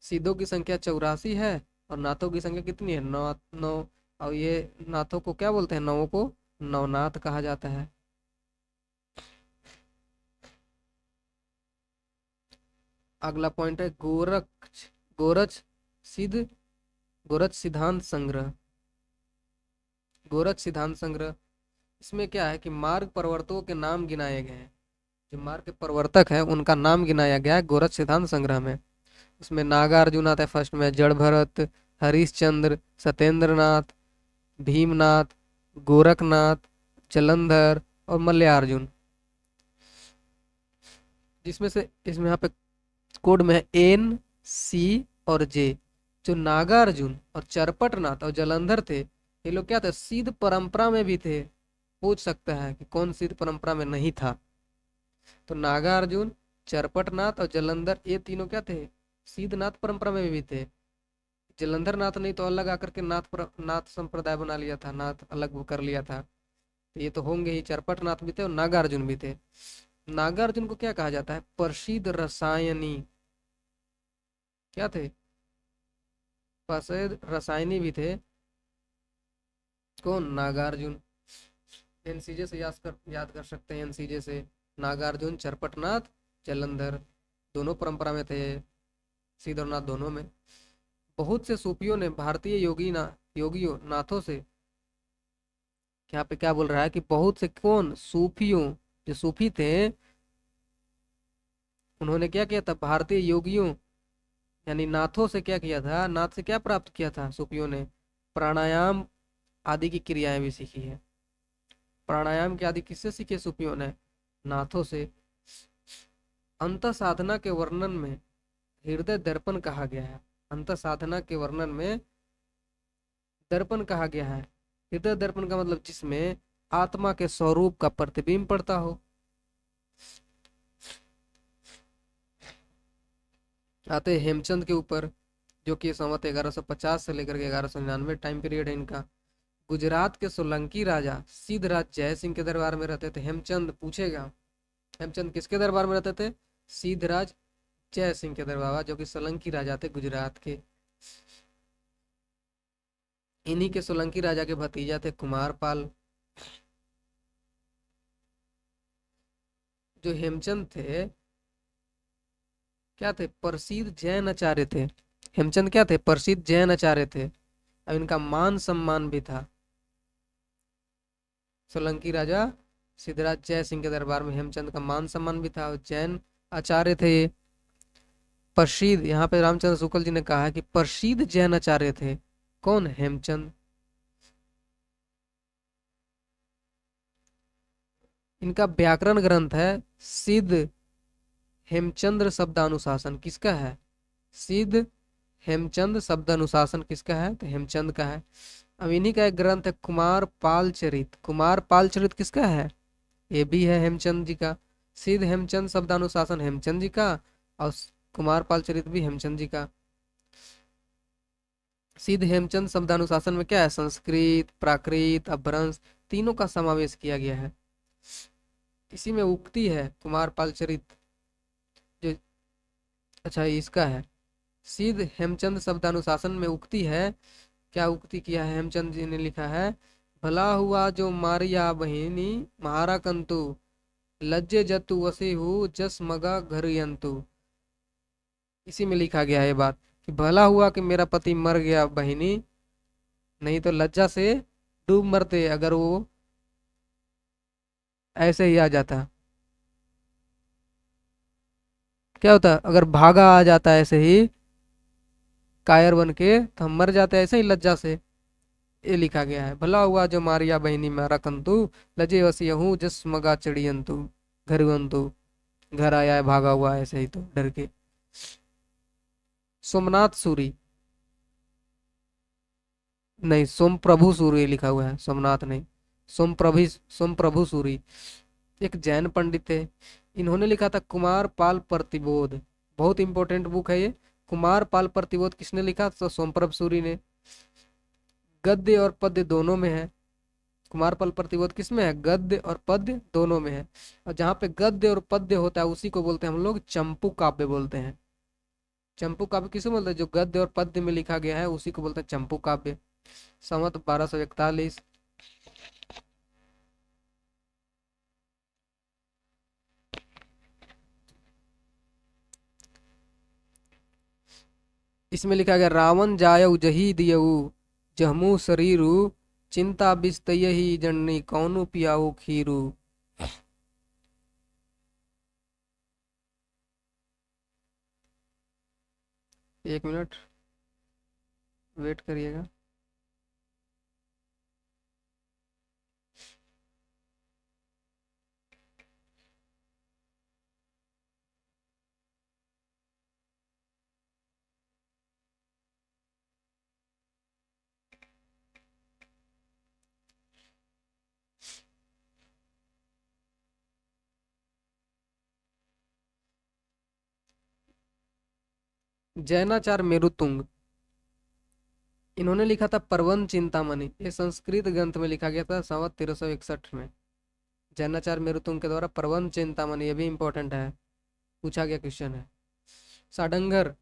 सिद्धों की संख्या 84 है और नाथों की संख्या कितनी है? 9 9। और ये नाथों को क्या बोलते हैं? नवों को नवनाथ कहा जाता है। अगला पॉइंट है गोरच सिद्ध, गोरच सिद्धांत संग्रह। गोरच सिद्धांत संग्रह इसमें क्या है कि मार्ग प्रवर्तकों के नाम गिनाए गए हैं। जो मार्ग के प्रवर्तक है उनका नाम गिनाया गया है गोरख सिद्धांत संग्रह में। उसमें नागार्जुन आता है फर्स्ट में, जड़ भरत, हरिश्चंद्र, सत्येंद्रनाथ, भीमनाथ, गोरखनाथ, जलंधर और मल्ल्यार्जुन। जिसमें से इसमें यहाँ पे कोड में है एन, सी और जे। जो नागार्जुन और चरपटनाथ और जलंधर थे, ये लोग क्या थे, सिद्ध परंपरा में भी थे। पूछ सकता है कि कौन सिद्ध परंपरा में नहीं था। तो नागार्जुन, चरपटनाथ और जलंधर ये तीनों क्या थे, सिद्धनाथ परंपरा में भी थे। जलंधर नाथ नहीं तो अलग आकर के नाथ संप्रदाय बना लिया था, नाथ अलग वो कर लिया था। तो ये तो होंगे ही, चरपटनाथ भी थे और नागार्जुन भी थे। नागार्जुन को क्या कहा जाता है, प्रसिद्ध रसायनी। क्या थे, प्रसिद्ध रसायनी भी थे। कौन, नागार्जुन। एनसीजे से याद कर सकते हैं, एनसीजे से। नागार्जुन, चरपटनाथ, जलंधर दोनों परंपरा में थे, सिद्ध और नाथ दोनों में। बहुत से सूफियों ने भारतीय योगियों नाथों से, यहाँ पे क्या बोल रहा है कि बहुत से कौन, सूफियों, जो सूफी थे उन्होंने क्या किया था, भारतीय योगियों यानी नाथों से क्या किया था, नाथ से क्या प्राप्त किया था सूफियों ने, प्राणायाम आदि की क्रियाएं भी सीखी है। प्राणायाम के आदि किससे सीखे सूफियों ने, नाथों से। अंत साधना के वर्णन में हृदय दर्पण कहा गया है। अंत साधना के वर्णन में दर्पण कहा गया है। हृदय दर्पण का मतलब जिसमें आत्मा के स्वरूप का प्रतिबिंब पड़ता हो। आते हैं हेमचंद के ऊपर, जो कि संवत 1150 से लेकर के 1199 टाइम पीरियड है इनका। गुजरात के सोलंकी राजा सिद्धराज जय सिंह के दरबार में रहते थे। हेमचंद पूछेगा, हेमचंद किसके दरबार में रहते थे, सिद्धराज जय सिंह के दरबार, जो कि सोलंकी राजा थे गुजरात के। इन्हीं के सोलंकी राजा के भतीजा थे कुमारपाल। जो हेमचंद थे क्या थे, प्रसिद्ध जैन आचार्य थे। हेमचंद क्या थे, प्रसिद्ध जैन आचार्य थे। अब इनका मान सम्मान भी था। सोलंकी राजा सिद्धराज जय सिंह के दरबार में हेमचंद का मान सम्मान भी था और जैन आचार्य थे ये। प्रसिद्ध, यहाँ पे रामचंद्र शुक्ल जी ने कहा है कि प्रसिद्ध जैन आचार्य थे। कौन, हेमचंद। इनका व्याकरण ग्रंथ है सिद्ध हेमचंद्र शब्दानुशासन। किसका है, सिद्ध हेमचंद शब्दानुशासन किसका है, तो हेमचंद का है। अब इन्हीं का एक ग्रंथ है कुमार पाल चरित। कुमार पाल चरित किसका है, ये भी है हेमचंद जी का। सिद्ध हेमचंद शब्दानुशासन हेमचंद जी का, और कुमार पाल चरित भी हेमचंद जी का। सिद्ध हेमचंद शब्दानुशासन में क्या है, संस्कृत, प्राकृत, अपभ्रंश तीनों का समावेश किया गया है। इसी में उक्ति है कुमार पाल चरित जो, अच्छा इसका है सिद्ध हेमचंद शब्दानुशासन में उक्ति है। क्या उक्ति किया है हेमचंद जी ने, लिखा है, भला हुआ जो मारिया बहिनी महारा कंतु, लज्जे जतु वसे हु जस मगा घर यंतु। इसी में लिखा गया है ये बात कि भला हुआ कि मेरा पति मर गया बहिनी, नहीं तो लज्जा से डूब मरते अगर वो ऐसे ही आ जाता। क्या होता अगर भागा आ जाता ऐसे ही कायर बन के, तो हम मर जाते ऐसे ही लज्जा से। ये लिखा गया है, भला हुआ जो मारिया बहिनी मारा कंतु, लजे वसियहूँ जस मगा चिड़ियंतु घरवंतु। घर आया है भागा हुआ ऐसे ही तो डर के। सोमनाथ सूरी, नहीं सोम प्रभु सूरी लिखा हुआ है, सोमनाथ नहीं। सोम प्रभु सूरी एक जैन पंडित थे। इन्होंने लिखा था कुमार पाल प्रतिबोध। बहुत इंपॉर्टेंट बुक है ये। कुमार पाल प्रतिबोध किसने लिखा, तो सोमप्रभ सूरी ने। गद्य और पद्य दोनों में है। कुमारपाल प्रतिबोध किसमें है, गद्य और पद्य दोनों में है। और जहाँ पे गद्य और पद्य होता है उसी को बोलते हैं हम लोग चंपू काव्य बोलते हैं। चंपू काव्य किसे बोलते हैं, जो गद्य और पद्य में लिखा गया है उसी को बोलते हैं चंपू काव्य। संवत 1241। इसमें लिखा गया, रावण जायऊ जही दियऊ जहमू शरीरु चिंता बिस्तयहि जननी कौनु पियाऊ खीरू। एक मिनट वेट करिएगा। जैनाचार्य मेरुतुंग, इन्होंने लिखा था प्रबंध चिंतामणि। ये संस्कृत ग्रंथ में लिखा गया था संवत 1361 में। जैनाचार्य मेरुतुंग के द्वारा प्रबंध चिंतामणि, ये भी इंपॉर्टेंट है, पूछा गया क्वेश्चन है। साडंगर,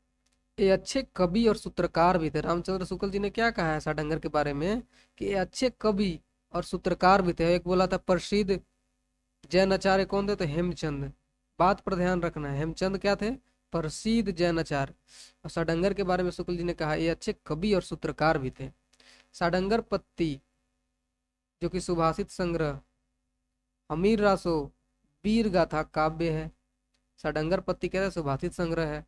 ये अच्छे कवि और सूत्रकार भी थे। रामचंद्र शुक्ल जी ने क्या कहा है साडंगर के बारे में कि ये अच्छे कवि और सूत्रकार भी थे। एक बोला था प्रसिद्ध जैन आचार्य कौन थे, तो हेमचंद। बात पर ध्यान रखना है, हेमचंद क्या थे, प्रसिद्ध जैन आचार्य। और साडंगर के बारे में शुक्ल जी ने कहा ये अच्छे कवि और सूत्रकार भी थे। साडंगर पत्ती, जो कि सुभाषित संग्रह, अमीर रासो, वीर गाथा काव्य है। साडंगर पत्ती कहते हैं सुभाषित संग्रह है।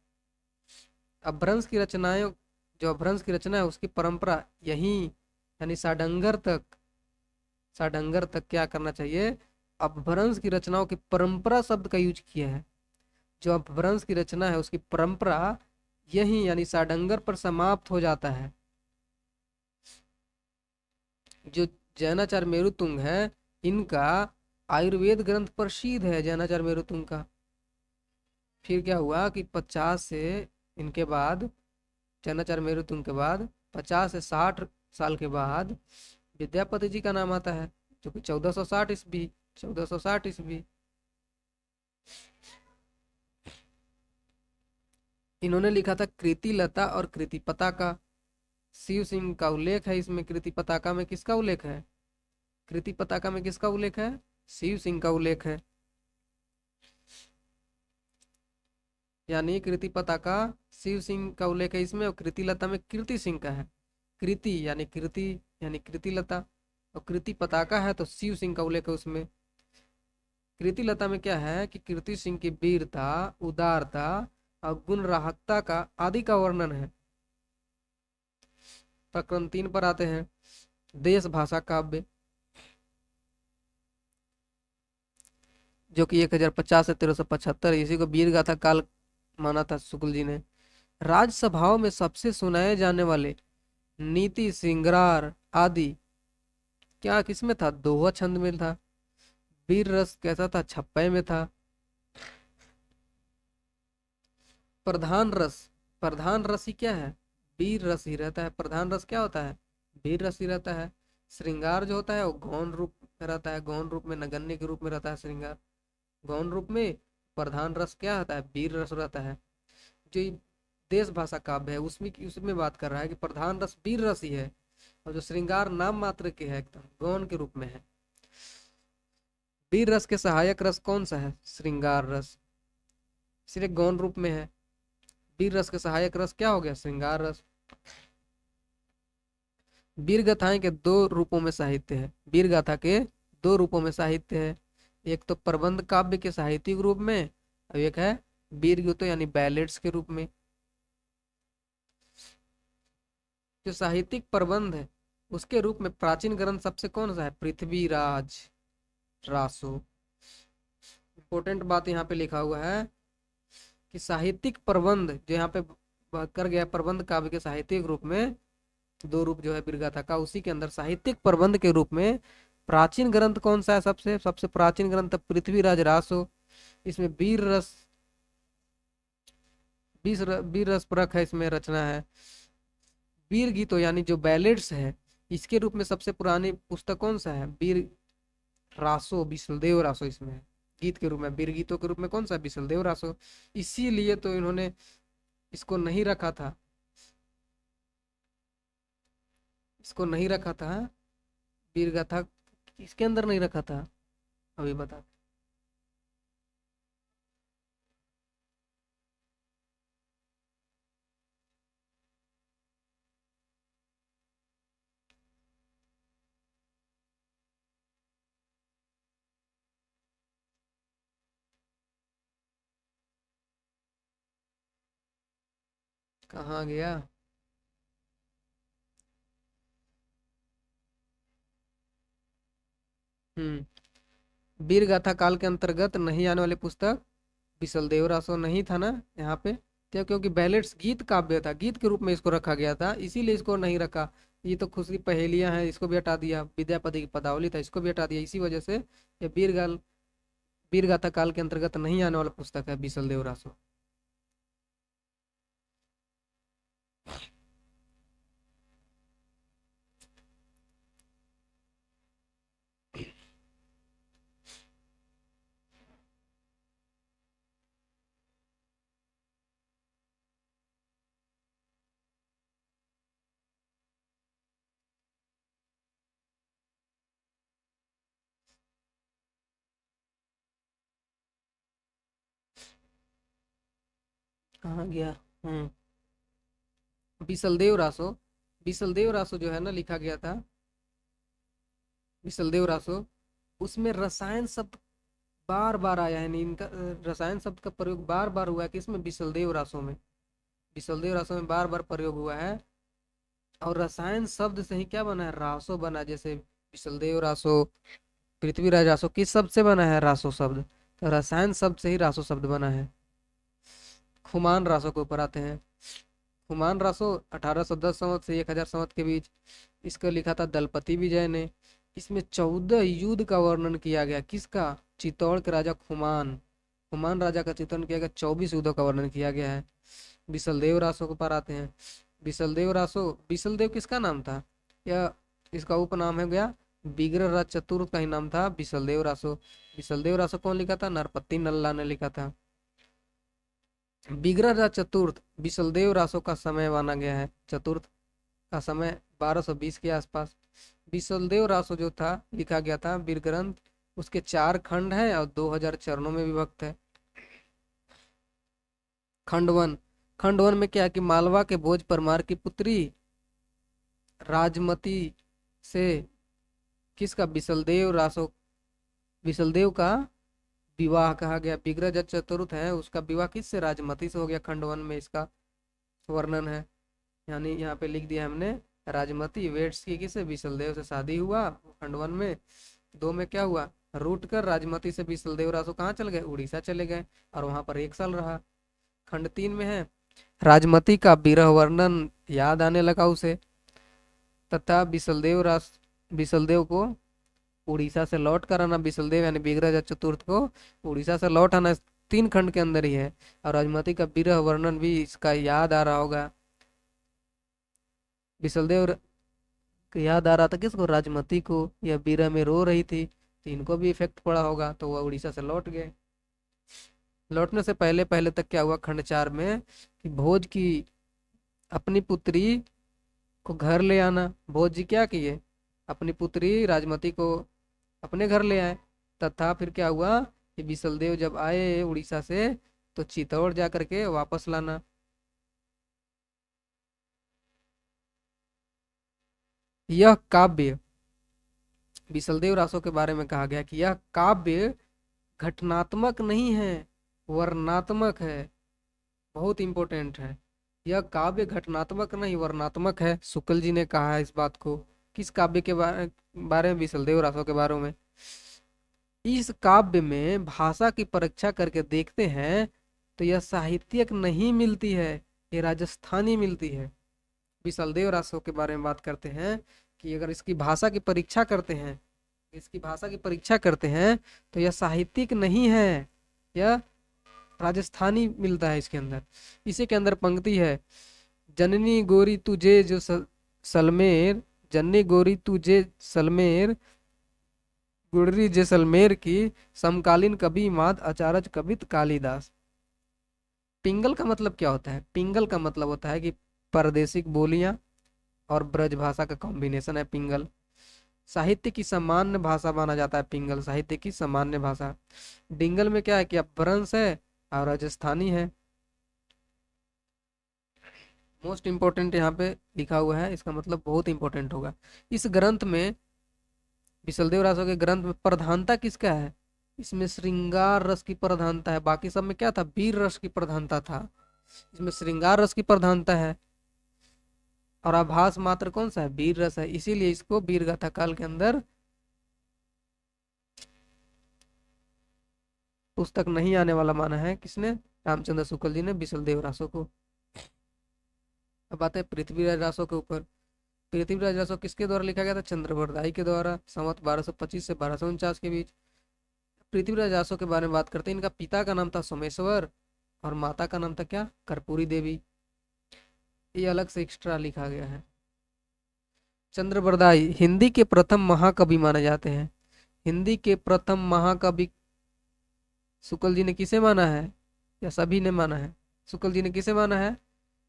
अपभ्रंश की रचनाएं, जो अपभ्रंश की रचना है उसकी परंपरा यही, यानी साडंगर तक, साडंगर तक क्या करना चाहिए, अपभ्रंश की रचनाओं की परंपरा शब्द का यूज किया है। जो अपभ्रंश की रचना है उसकी परंपरा यही, यानी साडंगर पर समाप्त हो जाता है। जो जैनाचार्य मेरुतुंग है, इनका आयुर्वेद ग्रंथ प्रसिद्ध है जैनाचार्य मेरुतुंग का। फिर क्या हुआ कि 50 से इनके बाद, जैनाचार्य मेरुतुंग के बाद 50 से 60 साल के बाद विद्यापति जी का नाम आता है, जो कि 1460 ईस्वी, 1460 ईस्वी। इन्होंने लिखा था कृति लता और कृति पताका। शिव सिंह का उल्लेख है इसमें। कृति पताका में किसका उल्लेख है, कृति पताका में किसका उल्लेख है, शिव सिंह का उल्लेख है। यानी कृति पताका शिव सिंह का उल्लेख है इसमें, और कृति लता में कीर्ति सिंह का है। कृति यानी कृति, यानी कृति लता, और कृति पताका है तो शिव सिंह का उल्लेख है उसमें। कृति लता में क्या है कि कीर्ति सिंह की वीरता, उदारता और गुण राहकता का आदि का वर्णन है। प्रकरण 3 पर आते हैं, देश भाषा काव्य, जो कि 1050 से 1375, इसी को वीर गाथा काल माना था शुक्ल जी ने। राजसभाओं में सबसे सुनाए जाने वाले नीति श्रृंगार आदि क्या किसमें था, दोहा छंद में था। वीर रस कैसा था, छप्पे में था। प्रधान रस, प्रधान रस ही क्या है, वीर रस ही रहता है। प्रधान रस क्या होता है, वीर रस ही रहता है। श्रृंगार जो होता है वो गौण रूप में रहता है, गौण रूप में नगण्य के रूप में रहता है श्रृंगार। गौण रूप में प्रधान रस क्या होता है, वीर रस रहता है। जो ये देश भाषा काव्य है उसमें उसमें बात कर रहा है कि प्रधान रस वीर रस ही है, और जो श्रृंगार नाम मात्र के है, एकदम गौण के रूप में है। वीर रस के सहायक रस कौन सा है, श्रृंगार रस, इसलिए गौण रूप में है। वीर रस के सहायक रस क्या हो गया, श्रृंगार रस। वीर गाथाएं के दो रूपों में साहित्य है, वीर गाथा के दो रूपों में साहित्य है। एक तो प्रबंध काव्य के साहित्यिक रूप में, और एक है वीर गीतों यानी बैलेट्स के रूप में। जो साहित्यिक प्रबंध है उसके रूप में प्राचीन ग्रंथ सबसे कौन सा है, पृथ्वीराज रासो। इंपॉर्टेंट बात यहाँ पे लिखा हुआ है कि साहित्यिक प्रबंध जो यहाँ पे कर गया, प्रबंध काव्य के साहित्यिक रूप में दो रूप जो है वीरगाथा का, उसी के अंदर साहित्यिक प्रबंध के रूप में प्राचीन ग्रंथ कौन सा है, सबसे सबसे प्राचीन ग्रंथ पृथ्वीराज रासो। इसमें वीर रस, वीर रस परक है इसमें रचना है। वीर गीतो यानी जो बैलेट्स है, इसके रूप में सबसे पुरानी पुस्तक कौन सा है, वीर रासो, विशलदेव रासो इसमें है। गीत के रूप में, वीर गीतों के रूप में कौन सा, विशलदेव रासो। इसीलिए तो इन्होंने इसको नहीं रखा था, इसको नहीं रखा था वीर गाथा, इसके अंदर नहीं रखा था, अभी बता। कहाँ गया? वीर गाथा काल के अंतर्गत नहीं आने वाली पुस्तक बिसलदेव रासो नहीं था ना यहाँ पे? क्या, क्योंकि बैलेट्स गीत काव्य था, गीत के रूप में इसको रखा गया था, इसीलिए इसको नहीं रखा। ये तो खुद की पहेलियां हैं, इसको भी हटा दिया। विद्यापति की पदावली था, इसको भी हटा दिया। इसी वजह से ये वीर गाथा काल के अंतर्गत नहीं आने वाला पुस्तक है बिसलदेव रासो। कहाँ गया? हम्म बिसलदेव रासो, बिसलदेव रासो जो है ना लिखा गया था, बिसलदेव रासो, उसमें रसायन शब्द बार बार आया है। नहीं, इनका रसायन शब्द का प्रयोग बार बार हुआ है कि इसमें बिसलदेव रासो में, बिसलदेव रासो में बार बार प्रयोग हुआ है। और रसायन शब्द से ही क्या बना है? रासो बना। जैसे बिसलदेव रासो, पृथ्वीराज रासो, किस शब्द से बना है? रासो शब्द। तो रसायन शब्द से ही रासो शब्द बना है। खुमान रासो के ऊपर आते हैं। खुमान रासो 1810 संवत से 1000 संवत के बीच, इसको लिखा था दलपति विजय ने। इसमें 14 युद्ध का वर्णन किया गया। किसका? चित्तौड़ के राजा खुमान, खुमान राजा का चित्रण किया गया। 24 युद्धों का वर्णन किया गया है। बिसलदेव रासो के पर आते हैं। बिसलदेव रासो, बिसलदेव किसका नाम था? या इसका उपनाम है गया? बिग्र राज चतुर्थ का ही नाम था बिसलदेव रासो। बिसलदेव रासो कौन लिखा था? नरपति नल्ला ने लिखा था। बिग्र राज चतुर्थ बिसलदेव रासो का समय माना गया है। चतुर्थ का समय 1220 के आसपास। बिसलदेव रासो जो था लिखा गया था वीर ग्रंथ, उसके 4 खंड है और 2000 चरणों में विभक्त है। खंड 1, खंड 1 में क्या है कि मालवा के भोज परमार की पुत्री राजमती से किसका? बिसलदेव रासो, बिसलदेव का विवाह कहा गया। बिग्रज चतुर्थ है, उसका विवाह किससे? राजमती से हो गया। खंड 1 में इसका वर्णन है। यानी यहाँ पे लिख दिया हमने, राजमती वेट्स की किससे? बिसलदेव से शादी हुआ खंड 1 में। 2 में क्या हुआ? रूट कर राजमती से बिसलदेव रासो कहाँ चल गए? उड़ीसा चले गए और वहां पर 1 साल रहा। खंड 3 में है राजमती का विरह वर्णन याद आने लगा उसे, तथा बिसलदेव को उड़ीसा से लौट कर आना। बिसलदेव यानी बिग्रज चतुर्थ को उड़ीसा से लौट आना 3 खंड के अंदर ही है। और राजमती का विरह वर्णन भी इसका याद आ रहा होगा। बिसलदेव याद आ रहा था किसको? राजमती को। यह विरह में रो रही थी, तो इनको भी इफेक्ट पड़ा होगा, तो वह उड़ीसा से लौट गए। लौटने से पहले पहले तक क्या हुआ? खंड 4 में कि भोज की अपनी पुत्री को घर ले आना। भोज जी क्या किए? अपनी पुत्री राजमती को अपने घर ले आए। तथा फिर क्या हुआ कि बिसलदेव जब आए उड़ीसा से तो चित्तौड़ जा करके वापस लाना। यह काव्य, बिसलदेव रासो के बारे में कहा गया कि यह काव्य घटनात्मक नहीं है, वर्णात्मक है। बहुत इंपॉर्टेंट है। यह काव्य घटनात्मक नहीं वर्णात्मक है। शुक्ल जी ने कहा है इस बात को। किस काव्य के बारे में? बिसलदेव रासो के बारे में। इस काव्य में भाषा की परीक्षा करके देखते हैं तो यह साहित्यिक नहीं मिलती है, ये राजस्थानी मिलती है। बिसलदेव रासो के बारे में बात करते हैं कि अगर इसकी भाषा की परीक्षा करते हैं, इसकी भाषा की परीक्षा करते हैं तो यह साहित्यिक नहीं है, यह राजस्थानी मिलता है इसके अंदर। इसी के अंदर पंक्ति है, जननी गोरी तुझे जो सलमेर, जननी गोरी तुझे सलमेर, गुडरी जैसलमेर की, समकालीन कवि माद अचारज कवित कालिदास। पिंगल का मतलब क्या होता है? पिंगल का मतलब होता है कि प्रादेशिक बोलियां और ब्रज भाषा का कॉम्बिनेशन है पिंगल। साहित्य की सामान्य भाषा माना जाता है पिंगल, साहित्य की सामान्य भाषा। डिंगल में क्या है कि अपभ्रंश है और राजस्थानी है। मोस्ट इंपोर्टेंट यहाँ पे लिखा हुआ है, इसका मतलब बहुत इंपॉर्टेंट होगा। इस ग्रंथ में, बिसलदेव रासो के ग्रंथ में प्रधानता किसका है? इसमें श्रृंगार रस की प्रधानता है। बाकी सब में क्या था? वीर रस की प्रधानता था। इसमें श्रृंगार रस की प्रधानता है और आभास मात्र कौन सा है, वीर रस है, इसीलिए इसको वीर गाथा काल के अंदर पुस्तक नहीं आने वाला माना है। किसने, रामचंद्र शुक्ल जी ने विशलदेव रासो को। अब बात है पृथ्वीराज रासो के ऊपर। पृथ्वीराज रासो किसके द्वारा लिखा गया था, चंद्रवरदाई के द्वारा, संवत 1225 से 1249 के बीच। पृथ्वीराज रासो के बारे में बात करते हैं। इनका पिता का नाम था सोमेश्वर और माता का नाम था क्या, कर्पूरी देवी। ये अलग से एक्स्ट्रा लिखा गया है। चंद्रवरदाई हिंदी के प्रथम महाकवि माने जाते हैं। हिंदी के प्रथम महाकवि शुक्ल जी ने किसे माना है, या सभी ने माना है, शुक्ल जी ने किसे माना है,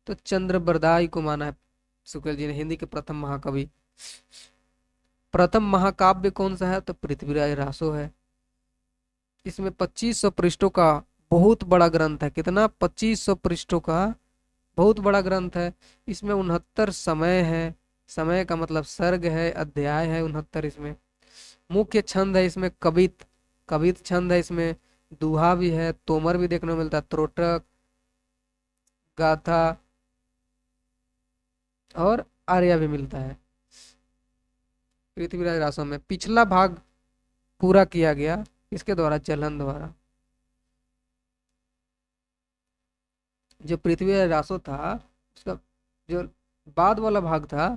तो चंद्रवरदाई को माना है शुक्ल जी ने हिंदी के प्रथम महाकवि। प्रथम महाकाव्य कौन सा है, तो पृथ्वीराज रासो है। इसमें 2500 पृष्ठों का बहुत बड़ा ग्रंथ है। कितना, 2500 पृष्ठों का बहुत बड़ा ग्रंथ है। इसमें 69 समय है, समय का मतलब सर्ग है, अध्याय है 69 इसमें। मुख्य छंद है इसमें कवित, कवित छंद है इसमें। दोहा भी है, तोमर भी देखने को मिलता है, त्रोटक, गाथा और आर्या भी मिलता है पृथ्वीराज रासो में। पिछला भाग पूरा किया गया इसके द्वारा, जलहन द्वारा। जो पृथ्वीराज रासो था उसका जो बाद वाला भाग था,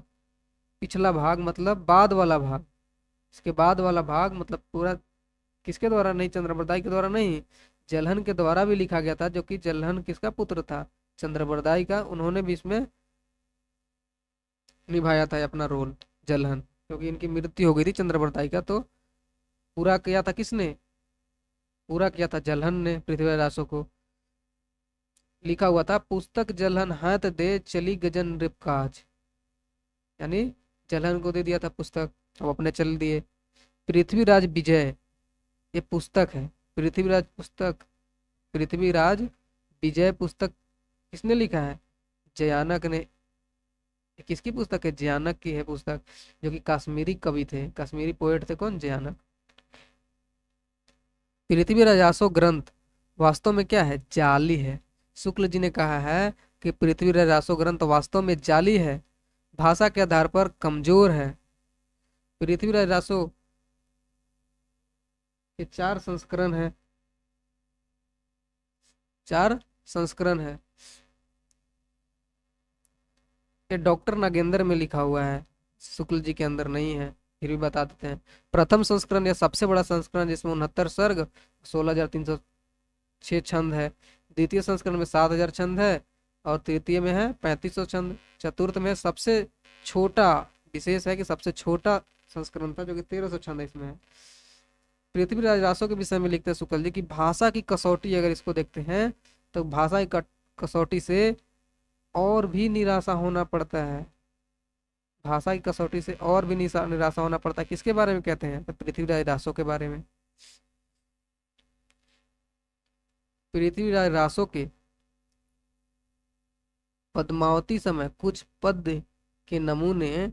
पिछला भाग मतलब बाद वाला भाग, इसके बाद वाला भाग मतलब पूरा किसके द्वारा नहीं, चंद्रवरदाई के द्वारा नहीं, जलहन के द्वारा भी लिखा गया था। जो कि जलहन किसका पुत्र था, चंद्रवरदाई का। उन्होंने भी इसमें निभाया था अपना रोल, जलहन, क्योंकि इनकी मृत्यु हो गई थी चंद्रवरदाई का। तो पूरा किया था किसने, पूरा किया था जलहन ने पृथ्वीराज रासो को। लिखा हुआ था, पुस्तक जलहन हाथ दे चली गजन रिपकाज, यानी जलहन को दे दिया था पुस्तक, अब अपने चल दिए। पृथ्वीराज विजय ये पुस्तक है, पृथ्वीराज पुस्तक, पृथ्वीराज विजय पुस्तक किसने लिखा है, जयानक ने। किसकी पुस्तक है, जयानक की है पुस्तक, जो कि कश्मीरी कवि थे, कश्मीरी पोएट थे। कौन, जयानक। पृथ्वीराज रासो ग्रंथ वास्तव में क्या है, जाली है। शुक्ल जी ने कहा है कि पृथ्वीराज रासो ग्रंथ वास्तव में जाली है, भाषा के आधार पर कमजोर है। पृथ्वीराज रासो के 4 संस्करण है, 4 संस्करण है। ये डॉक्टर नागेंद्र में लिखा हुआ है, शुक्ल जी के अंदर नहीं है, फिर भी बता देते हैं। प्रथम संस्करण या सबसे बड़ा संस्करण जिसमें 69 सर्ग 16,306 छंद है। द्वितीय संस्करण में 7,000 छंद है और तृतीय में है 3,500 छंद। चतुर्थ में सबसे छोटा, विशेष है कि सबसे छोटा संस्करण था जो कि 1,300 छंद है इसमें है। पृथ्वीराज रासो के विषय में लिखते हैं शुक्ल जी की भाषा की कसौटी अगर इसको देखते हैं तो भाषा की कसौटी से और भी निराशा होना पड़ता है, भाषा की कसौटी से और भी निराशा होना पड़ता है। किसके बारे में कहते हैं, तो पृथ्वीराज रासो के बारे में। पृथ्वीराज रासो के पद्मावती समय कुछ पद्य के नमूने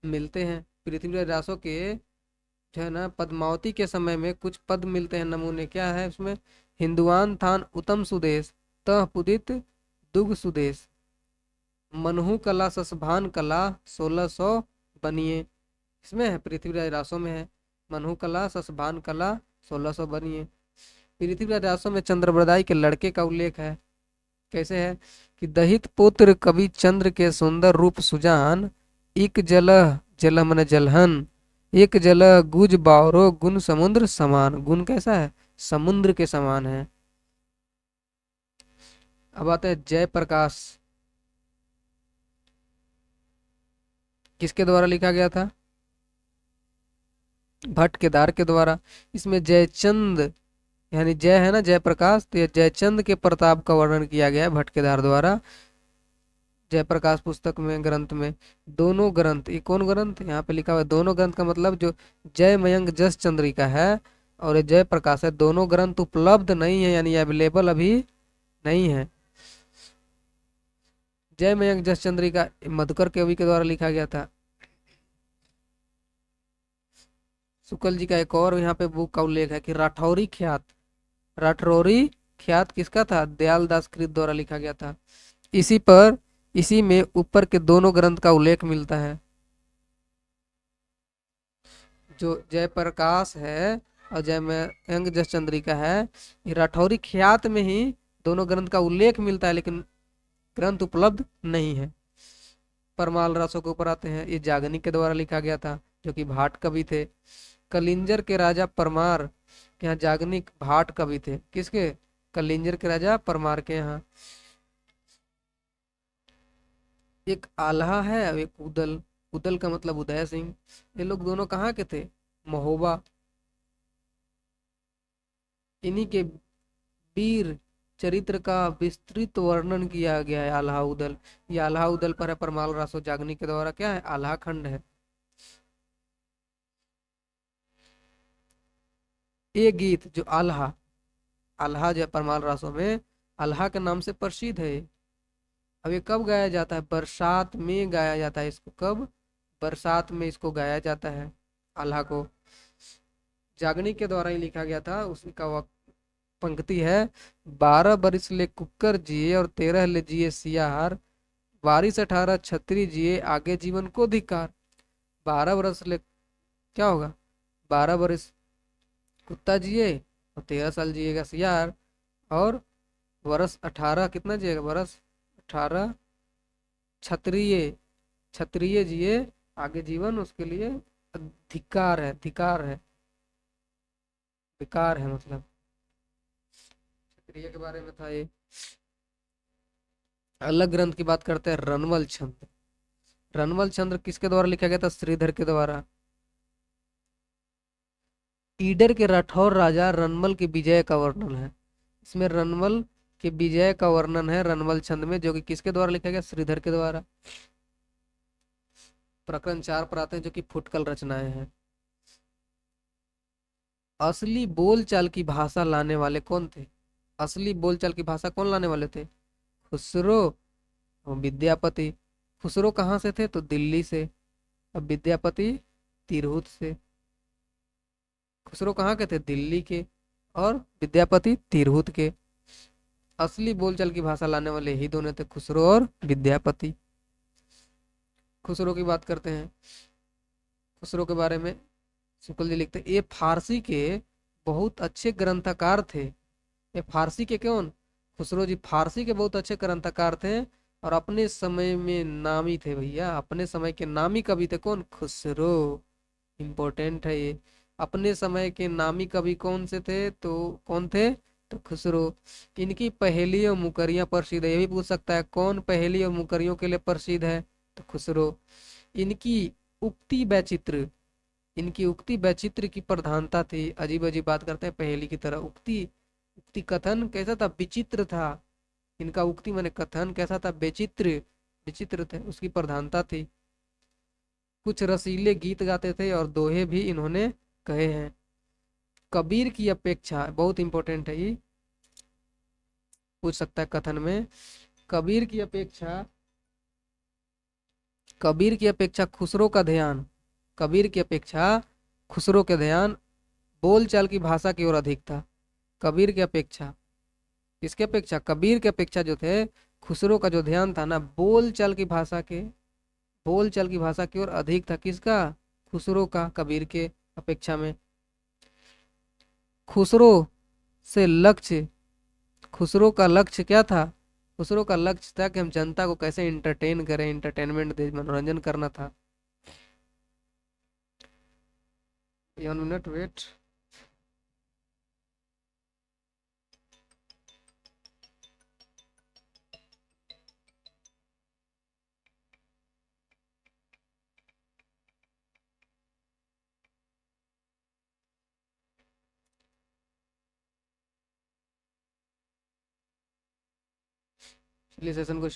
मिलते हैं। पृथ्वीराज रासो के जो है ना, पद्मावती के समय में कुछ पद मिलते हैं नमूने। क्या है उसमें, हिंदुआन थान उत्तम सुदेश, तह पुदित दुग सुदेश, मनहु कला ससभान कला 1600 बनिए। इसमें है, पृथ्वीराज रासो में है, मनहु कला ससभान कला 1600 बनिए। पृथ्वीराज रासो में चंद्रवरदाई के लड़के का उल्लेख है। कैसे है कि दहित पुत्र कवि चंद्र के सुंदर रूप सुजान, इक जलह, जलह मन जलहन, एक जलह गुज बावरो गुण समुद्र समान। गुण कैसा है, समुद्र के समान है। अब आते हैं जयप्रकाश, किसके द्वारा लिखा गया था, भट्ट केदार के द्वारा। इसमें जयचंद यानी जय है ना, जयप्रकाश, तो ये जयचंद के प्रताप का वर्णन किया गया है भट्ट केदार द्वारा जयप्रकाश पुस्तक में, ग्रंथ में। दोनों ग्रंथ, ये कौन ग्रंथ, यहाँ पे लिखा हुआ है दोनों ग्रंथ का मतलब जो जय मयंक जस चंद्रिका है और ये जयप्रकाश है, दोनों ग्रंथ उपलब्ध नहीं है, यानी अवेलेबल अभी नहीं है। जय मयंक जस चंद्रिका मधुकर कवि के द्वारा लिखा गया था। शुक्ल जी का एक और यहाँ पे बुक का उल्लेख है कि राठौरी ख्यात, राठौरी ख्यात किसका था? दयाल दास कृत द्वारा लिखा गया था। इसी में ऊपर के दोनों ग्रंथ का उल्लेख मिलता है। जो जयप्रकाश है और जयमंग जस चंद्रिका है, ये राठौरी ख्यात में ही दोनों ग्रंथ का उल्लेख मिलता है, लेकिन ग्रंथ उपलब्ध नहीं है। परमाल रासों के ऊपर आते हैं। ये जागनिक के द्वारा लिखा गया था, जो कि भाट कवि थे। कलिंजर के राजा परमार के यहाँ जागनिक भाट कवि थे। किसके? कलिंजर के राजा परमार के यहाँ। एक आल्हा है और एक उदल। उदल का मतलब उदय सिंह। ये लोग दोनों कहाँ के थे? महोबा। इन्हीं के वीर चरित्र का विस्तृत वर्णन किया गया है आल्हा उदल। ये आल्हा उदल पर है। परमाल रासो जागनिक के द्वारा क्या है? आल्हा खंड है। ये गीत जो आल्हा, आल्हा जो परमाल रासो में आल्हा के नाम से प्रसिद्ध है। अब ये कब गाया जाता है? बरसात में गाया जाता है इसको। कब? बरसात में इसको गाया जाता है आल्हा को। जागनिक के द्वारा ही लिखा गया था। उसी का पंक्ति है, 12 बरिस ले कुकर जिए और 13 ले जिए सियार, बारिश 18 छतरी जिए आगे जीवन को धिकार। 12 बरस ले क्या होगा? 12 बरिस कुत्ता जिए और 13 साल जिएगा सियार, और वर्ष 18 कितना जिएगा? वर्ष 18 क्षत्रिय, क्षत्रिय जिए आगे जीवन उसके लिए धिकार है। धिकार है, विकार है मतलब। क्षत्रिय के बारे में था ये। अलग ग्रंथ की बात करते हैं, रणवल छंद। रणवल छंद किसके द्वारा लिखा गया था? श्रीधर के द्वारा। ईडर के राठौर राजा रणवल की विजय का वर्णन है। इसमें रणवल के विजय का वर्णन है रणवल छंद में, जो कि किसके द्वारा लिखा गया? श्रीधर के द्वारा। प्रकरण 4 पर आते हैं, जो कि फुटकल रचनाएं हैं। असली बोलचाल की भाषा लाने वाले कौन थे? असली बोलचाल की भाषा कौन लाने वाले थे? खुसरो और विद्यापति। खुसरो कहाँ से थे? तो दिल्ली से। अब विद्यापति तिरहुत से। खुसरो कहाँ के थे? दिल्ली के। और विद्यापति तिरहुत के। असली बोलचाल की भाषा लाने वाले ही दोनों थे, खुसरो और विद्यापति। खुसरो की बात करते हैं। खुसरो के बारे में शुक्ल जी लिखते हैं, ये फारसी के बहुत अच्छे ग्रंथकार थे। ये फारसी के कौन? खुसरो जी फारसी के बहुत अच्छे ग्रंथकार थे, और अपने समय में नामी थे भैया। अपने समय के नामी कवि थे। कौन? खुसरो। इंपॉर्टेंट है ये। अपने समय के नामी कवि कौन से थे? तो कौन थे? तो खुसरो। इनकी पहेली और मुकरियां प्रसिद्ध है। ये भी पूछ सकता है कौन पहेली और मुकरियों के लिए प्रसिद्ध है? तो खुसरो। इनकी उक्ति वैचित्र, इनकी उक्ति वैचित्र की प्रधानता थी। अजीब अजीब बात करते हैं पहेली की तरह। उक्ति, उक्ति कथन कैसा था? विचित्र था। इनका उक्ति माने कथन कैसा था? विचित्र, विचित्र थे, उसकी प्रधानता थी। कुछ रसीले गीत गाते थे और दोहे भी इन्होंने कहे हैं। कबीर की अपेक्षा, बहुत इंपॉर्टेंट है ये, पूछ सकता है कथन में। कबीर की अपेक्षा, कबीर की अपेक्षा खुसरो का ध्यान, कबीर की अपेक्षा खुसरो के ध्यान बोलचाल की भाषा की ओर अधिक था। कबीर की अपेक्षा, किसके अपेक्षा? कबीर के अपेक्षा जो थे खुसरो का जो ध्यान था ना, बोलचाल की भाषा के, बोलचाल की भाषा की ओर अधिक था। किसका? खुसरो का, कबीर के अपेक्षा में। खुसरो से लक्ष्य, खुसरो का लक्ष्य क्या था? खुसरो का लक्ष्य था कि हम जनता को कैसे इंटरटेन करें, इंटरटेनमेंट दे, मनोरंजन करना था। 1 मिनट वेट। चलिए सेशन को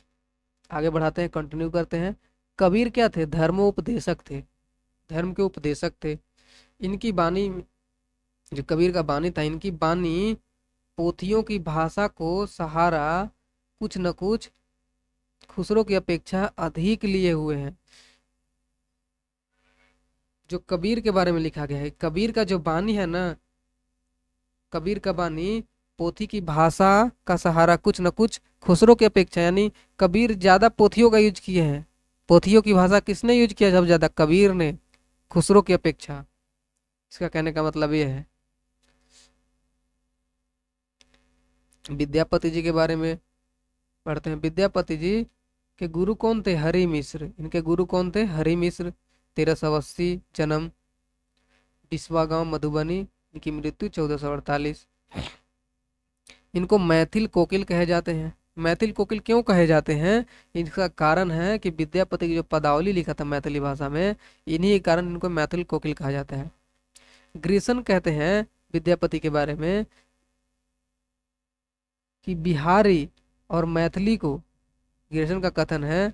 आगे बढ़ाते हैं, कंटिन्यू करते हैं। कबीर क्या थे? धर्मोपदेशक थे, धर्म के उपदेशक थे। इनकी बानी, जो कबीर का बानी था, इनकी बानी पोथियों की भाषा को सहारा कुछ न कुछ खुसरो की अपेक्षा अधिक लिए हुए हैं। जो कबीर के बारे में लिखा गया है, कबीर का जो बानी है ना, कबीर का बानी पोथी की भाषा का सहारा कुछ न कुछ खुसरो की अपेक्षा, यानी कबीर ज्यादा पोथियों का यूज किए हैं। पोथियों की भाषा किसने यूज किया सबसे ज्यादा? कबीर ने, खुसरो की अपेक्षा। इसका कहने का मतलब ये है। विद्यापति जी के बारे में पढ़ते हैं। विद्यापति जी के गुरु कौन थे? हरि मिश्र। इनके गुरु कौन थे? हरि मिश्र। 1380 जन्म, बिस्वा गांव मधुबनी। इनकी मृत्यु 1448। इनको मैथिल कोकिल कहे जाते हैं। मैथिल कोकिल क्यों कहे जाते हैं? इसका कारण है कि विद्यापति की जो पदावली लिखा था मैथिली भाषा में, इन्हीं के कारण इनको मैथिल कोकिल कहा जाता है। ग्रीसन कहते हैं विद्यापति के बारे में कि बिहारी और मैथिली को, ग्रीसन का कथन है,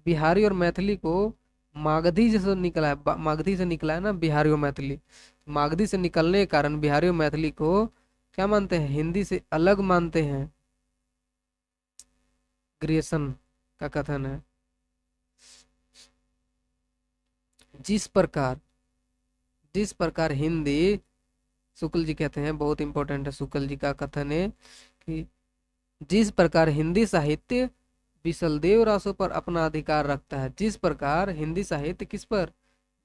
बिहारी और मैथिली को मागधी से निकला है, मागधी से निकला है ना बिहारी और मैथिली। मागधी से निकलने के कारण बिहारी और मैथिली को क्या मानते हैं? हिंदी से अलग मानते हैं। ग्रियर्सन का कथन है। जिस प्रकार जिस प्रकार हिंदी, शुक्ल जी कहते हैं, बहुत इंपॉर्टेंट है, शुक्ल जी का कथन है कि जिस प्रकार हिंदी साहित्य विसलदेव रासों पर अपना अधिकार रखता है, जिस प्रकार हिंदी साहित्य किस पर?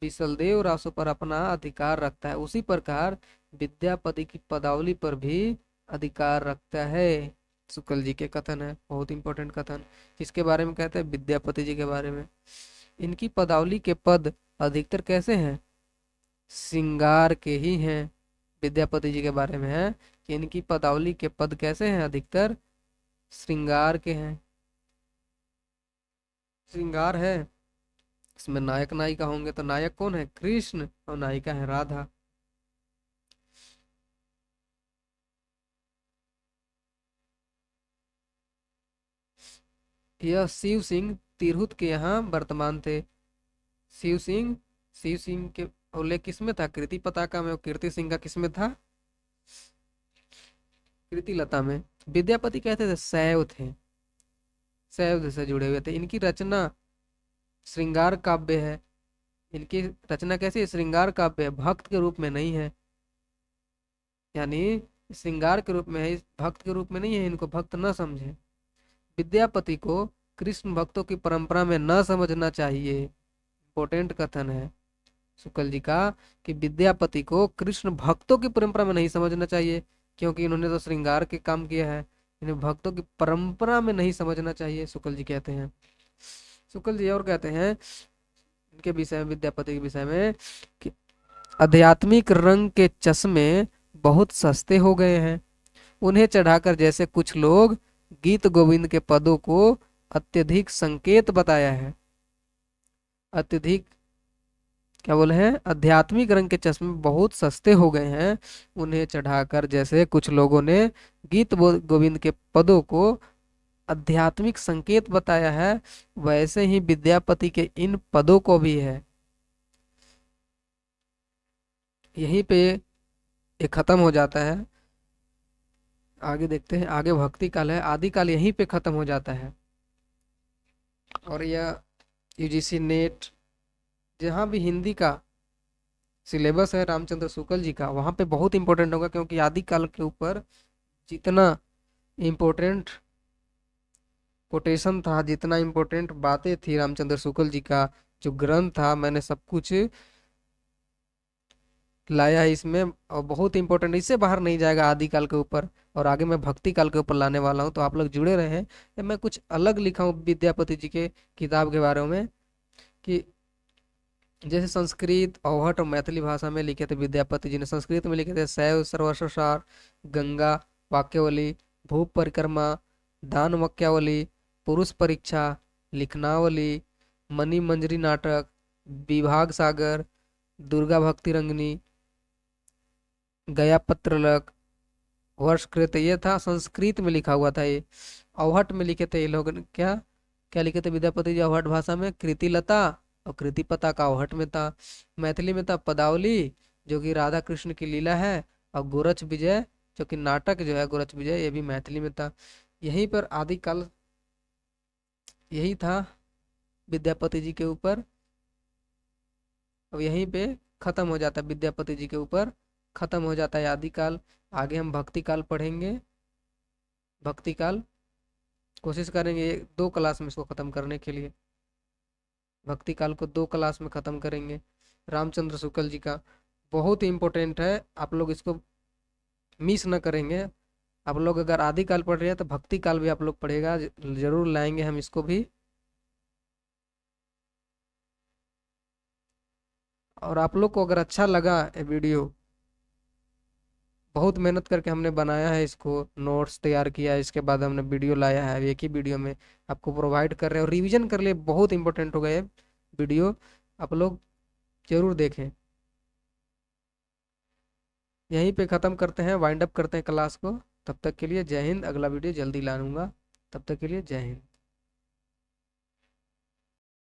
विसलदेव रासों पर अपना अधिकार रखता है, उसी प्रकार विद्यापति की पदावली पर भी अधिकार रखता है। शुक्ल जी के कथन है, बहुत इंपॉर्टेंट कथन। किसके बारे में कहते हैं? विद्यापति जी के बारे में। इनकी पदावली के पद अधिकतर कैसे हैं? श्रृंगार के ही हैं। विद्यापति जी के बारे में है कि इनकी पदावली के पद कैसे हैं? अधिकतर श्रृंगार के हैं। श्रृंगार है, इसमें नायक नायिका होंगे, तो नायक कौन है? कृष्ण, और नायिका है राधा। यह शिव सिंह तिरहुत के यहाँ वर्तमान थे। शिव सिंह, शिव सिंह के उल्लेख किसमें था? कृति पताका में। और कीर्ति सिंह का किसमें था? कृति लता में। विद्यापति कहते थे शैव थे, शैव से जुड़े हुए थे। इनकी रचना श्रृंगार काव्य है। इनकी रचना कैसी है? श्रृंगार काव्य है, भक्त के रूप में नहीं है, यानी श्रृंगार के रूप में है, भक्त के रूप में नहीं है। इनको भक्त न समझे। विद्यापति को कृष्ण भक्तों की परंपरा में न समझना चाहिए। इंपॉर्टेंट कथन है शुक्ल जी का कि विद्यापति को कृष्ण भक्तों की परंपरा में नहीं समझना चाहिए, क्योंकि इन्होंने तो श्रृंगार के काम किया है। इन्हें भक्तों की परंपरा में नहीं समझना चाहिए, शुक्ल जी कहते हैं। शुक्ल जी और कहते हैं इनके विषय में, विद्यापति के विषय में, कि आध्यात्मिक रंग के चश्मे बहुत सस्ते हो गए हैं। उन्हें चढ़ाकर जैसे कुछ लोग गीत गोविंद के पदों को अत्यधिक संकेत बताया है। अत्यधिक क्या बोले हैं? आध्यात्मिक रंग के चश्मे बहुत सस्ते हो गए हैं, उन्हें चढ़ाकर जैसे कुछ लोगों ने गीत गोविंद के पदों को आध्यात्मिक संकेत बताया है, वैसे ही विद्यापति के इन पदों को भी है। यहीं पे ये खत्म हो जाता है। आगे देखते हैं, आगे भक्ति काल है, आदि काल यहीं पे खत्म हो जाता है। और यह यूजीसी नेट, जहाँ भी हिंदी का सिलेबस है रामचंद्र शुक्ल जी का, वहाँ पे बहुत इंपॉर्टेंट होगा, क्योंकि आदि काल के ऊपर जितना इम्पोर्टेंट कोटेशन था, जितना इम्पोर्टेंट बातें थी रामचंद्र शुक्ल जी का जो ग्रंथ था, मैंने सब कुछ लाया है इसमें, और बहुत इंपॉर्टेंट, इससे बाहर नहीं जाएगा आदिकाल के ऊपर। और आगे मैं भक्ति काल के ऊपर लाने वाला हूँ, तो आप लोग जुड़े रहे हैं। मैं कुछ अलग लिखा हूँ विद्यापति जी के किताब के बारे में, कि जैसे संस्कृत, अवहट और मैथिली भाषा में लिखे थे विद्यापति जी ने। संस्कृत में लिखे थे शैव सर्वस्वसार, गंगा वाक्यावली, भूप परिक्रमा, दान वाक्यावली, पुरुष परीक्षा, लिखनावली, मणि मंजरी नाटक, विभाग सागर, दुर्गा भक्ति रंगनी, गया पत्रलक, वर्षकृत, ये था संस्कृत में लिखा हुआ था। ये अवहट में लिखे थे ये लोग, क्या क्या लिखे थे विद्यापति जी अवहट भाषा में? कृति लता और कृति पताका अवहट में था। मैथिली में था पदावली, जो कि राधा कृष्ण की लीला है, और गोरच विजय, जो कि नाटक जो है गोरच विजय, ये भी मैथिली में था। यहीं पर आदिकाल यही था विद्यापति जी के ऊपर। अब यहीं पे खत्म हो जाता है विद्यापति जी के ऊपर खत्म हो जाता है आदिकाल। आगे हम भक्ति काल पढ़ेंगे। भक्ति काल कोशिश करेंगे 2 क्लास में इसको खत्म करने के लिए। भक्ति काल को 2 क्लास में खत्म करेंगे। रामचंद्र शुक्ल जी का बहुत ही इम्पोर्टेंट है, आप लोग इसको मिस ना करेंगे। आप लोग अगर आदिकाल पढ़ रहे हैं तो भक्ति काल भी आप लोग पढ़ेगा, जरूर लाएंगे हम इसको भी। और आप लोग को अगर अच्छा लगा ये वीडियो, बहुत मेहनत करके हमने बनाया है इसको, नोट्स तैयार किया है, इसके बाद हमने वीडियो लाया है, एक ही वीडियो में आपको प्रोवाइड कर रहे हैं और रिवीजन कर लिए, बहुत इंपॉर्टेंट होगा ये वीडियो, आप लोग जरूर देखें। यहीं पे ख़त्म करते हैं, वाइंड अप करते हैं क्लास को। तब तक के लिए जय हिंद, अगला वीडियो जल्दी लाऊंगा, तब तक के लिए जय हिंद।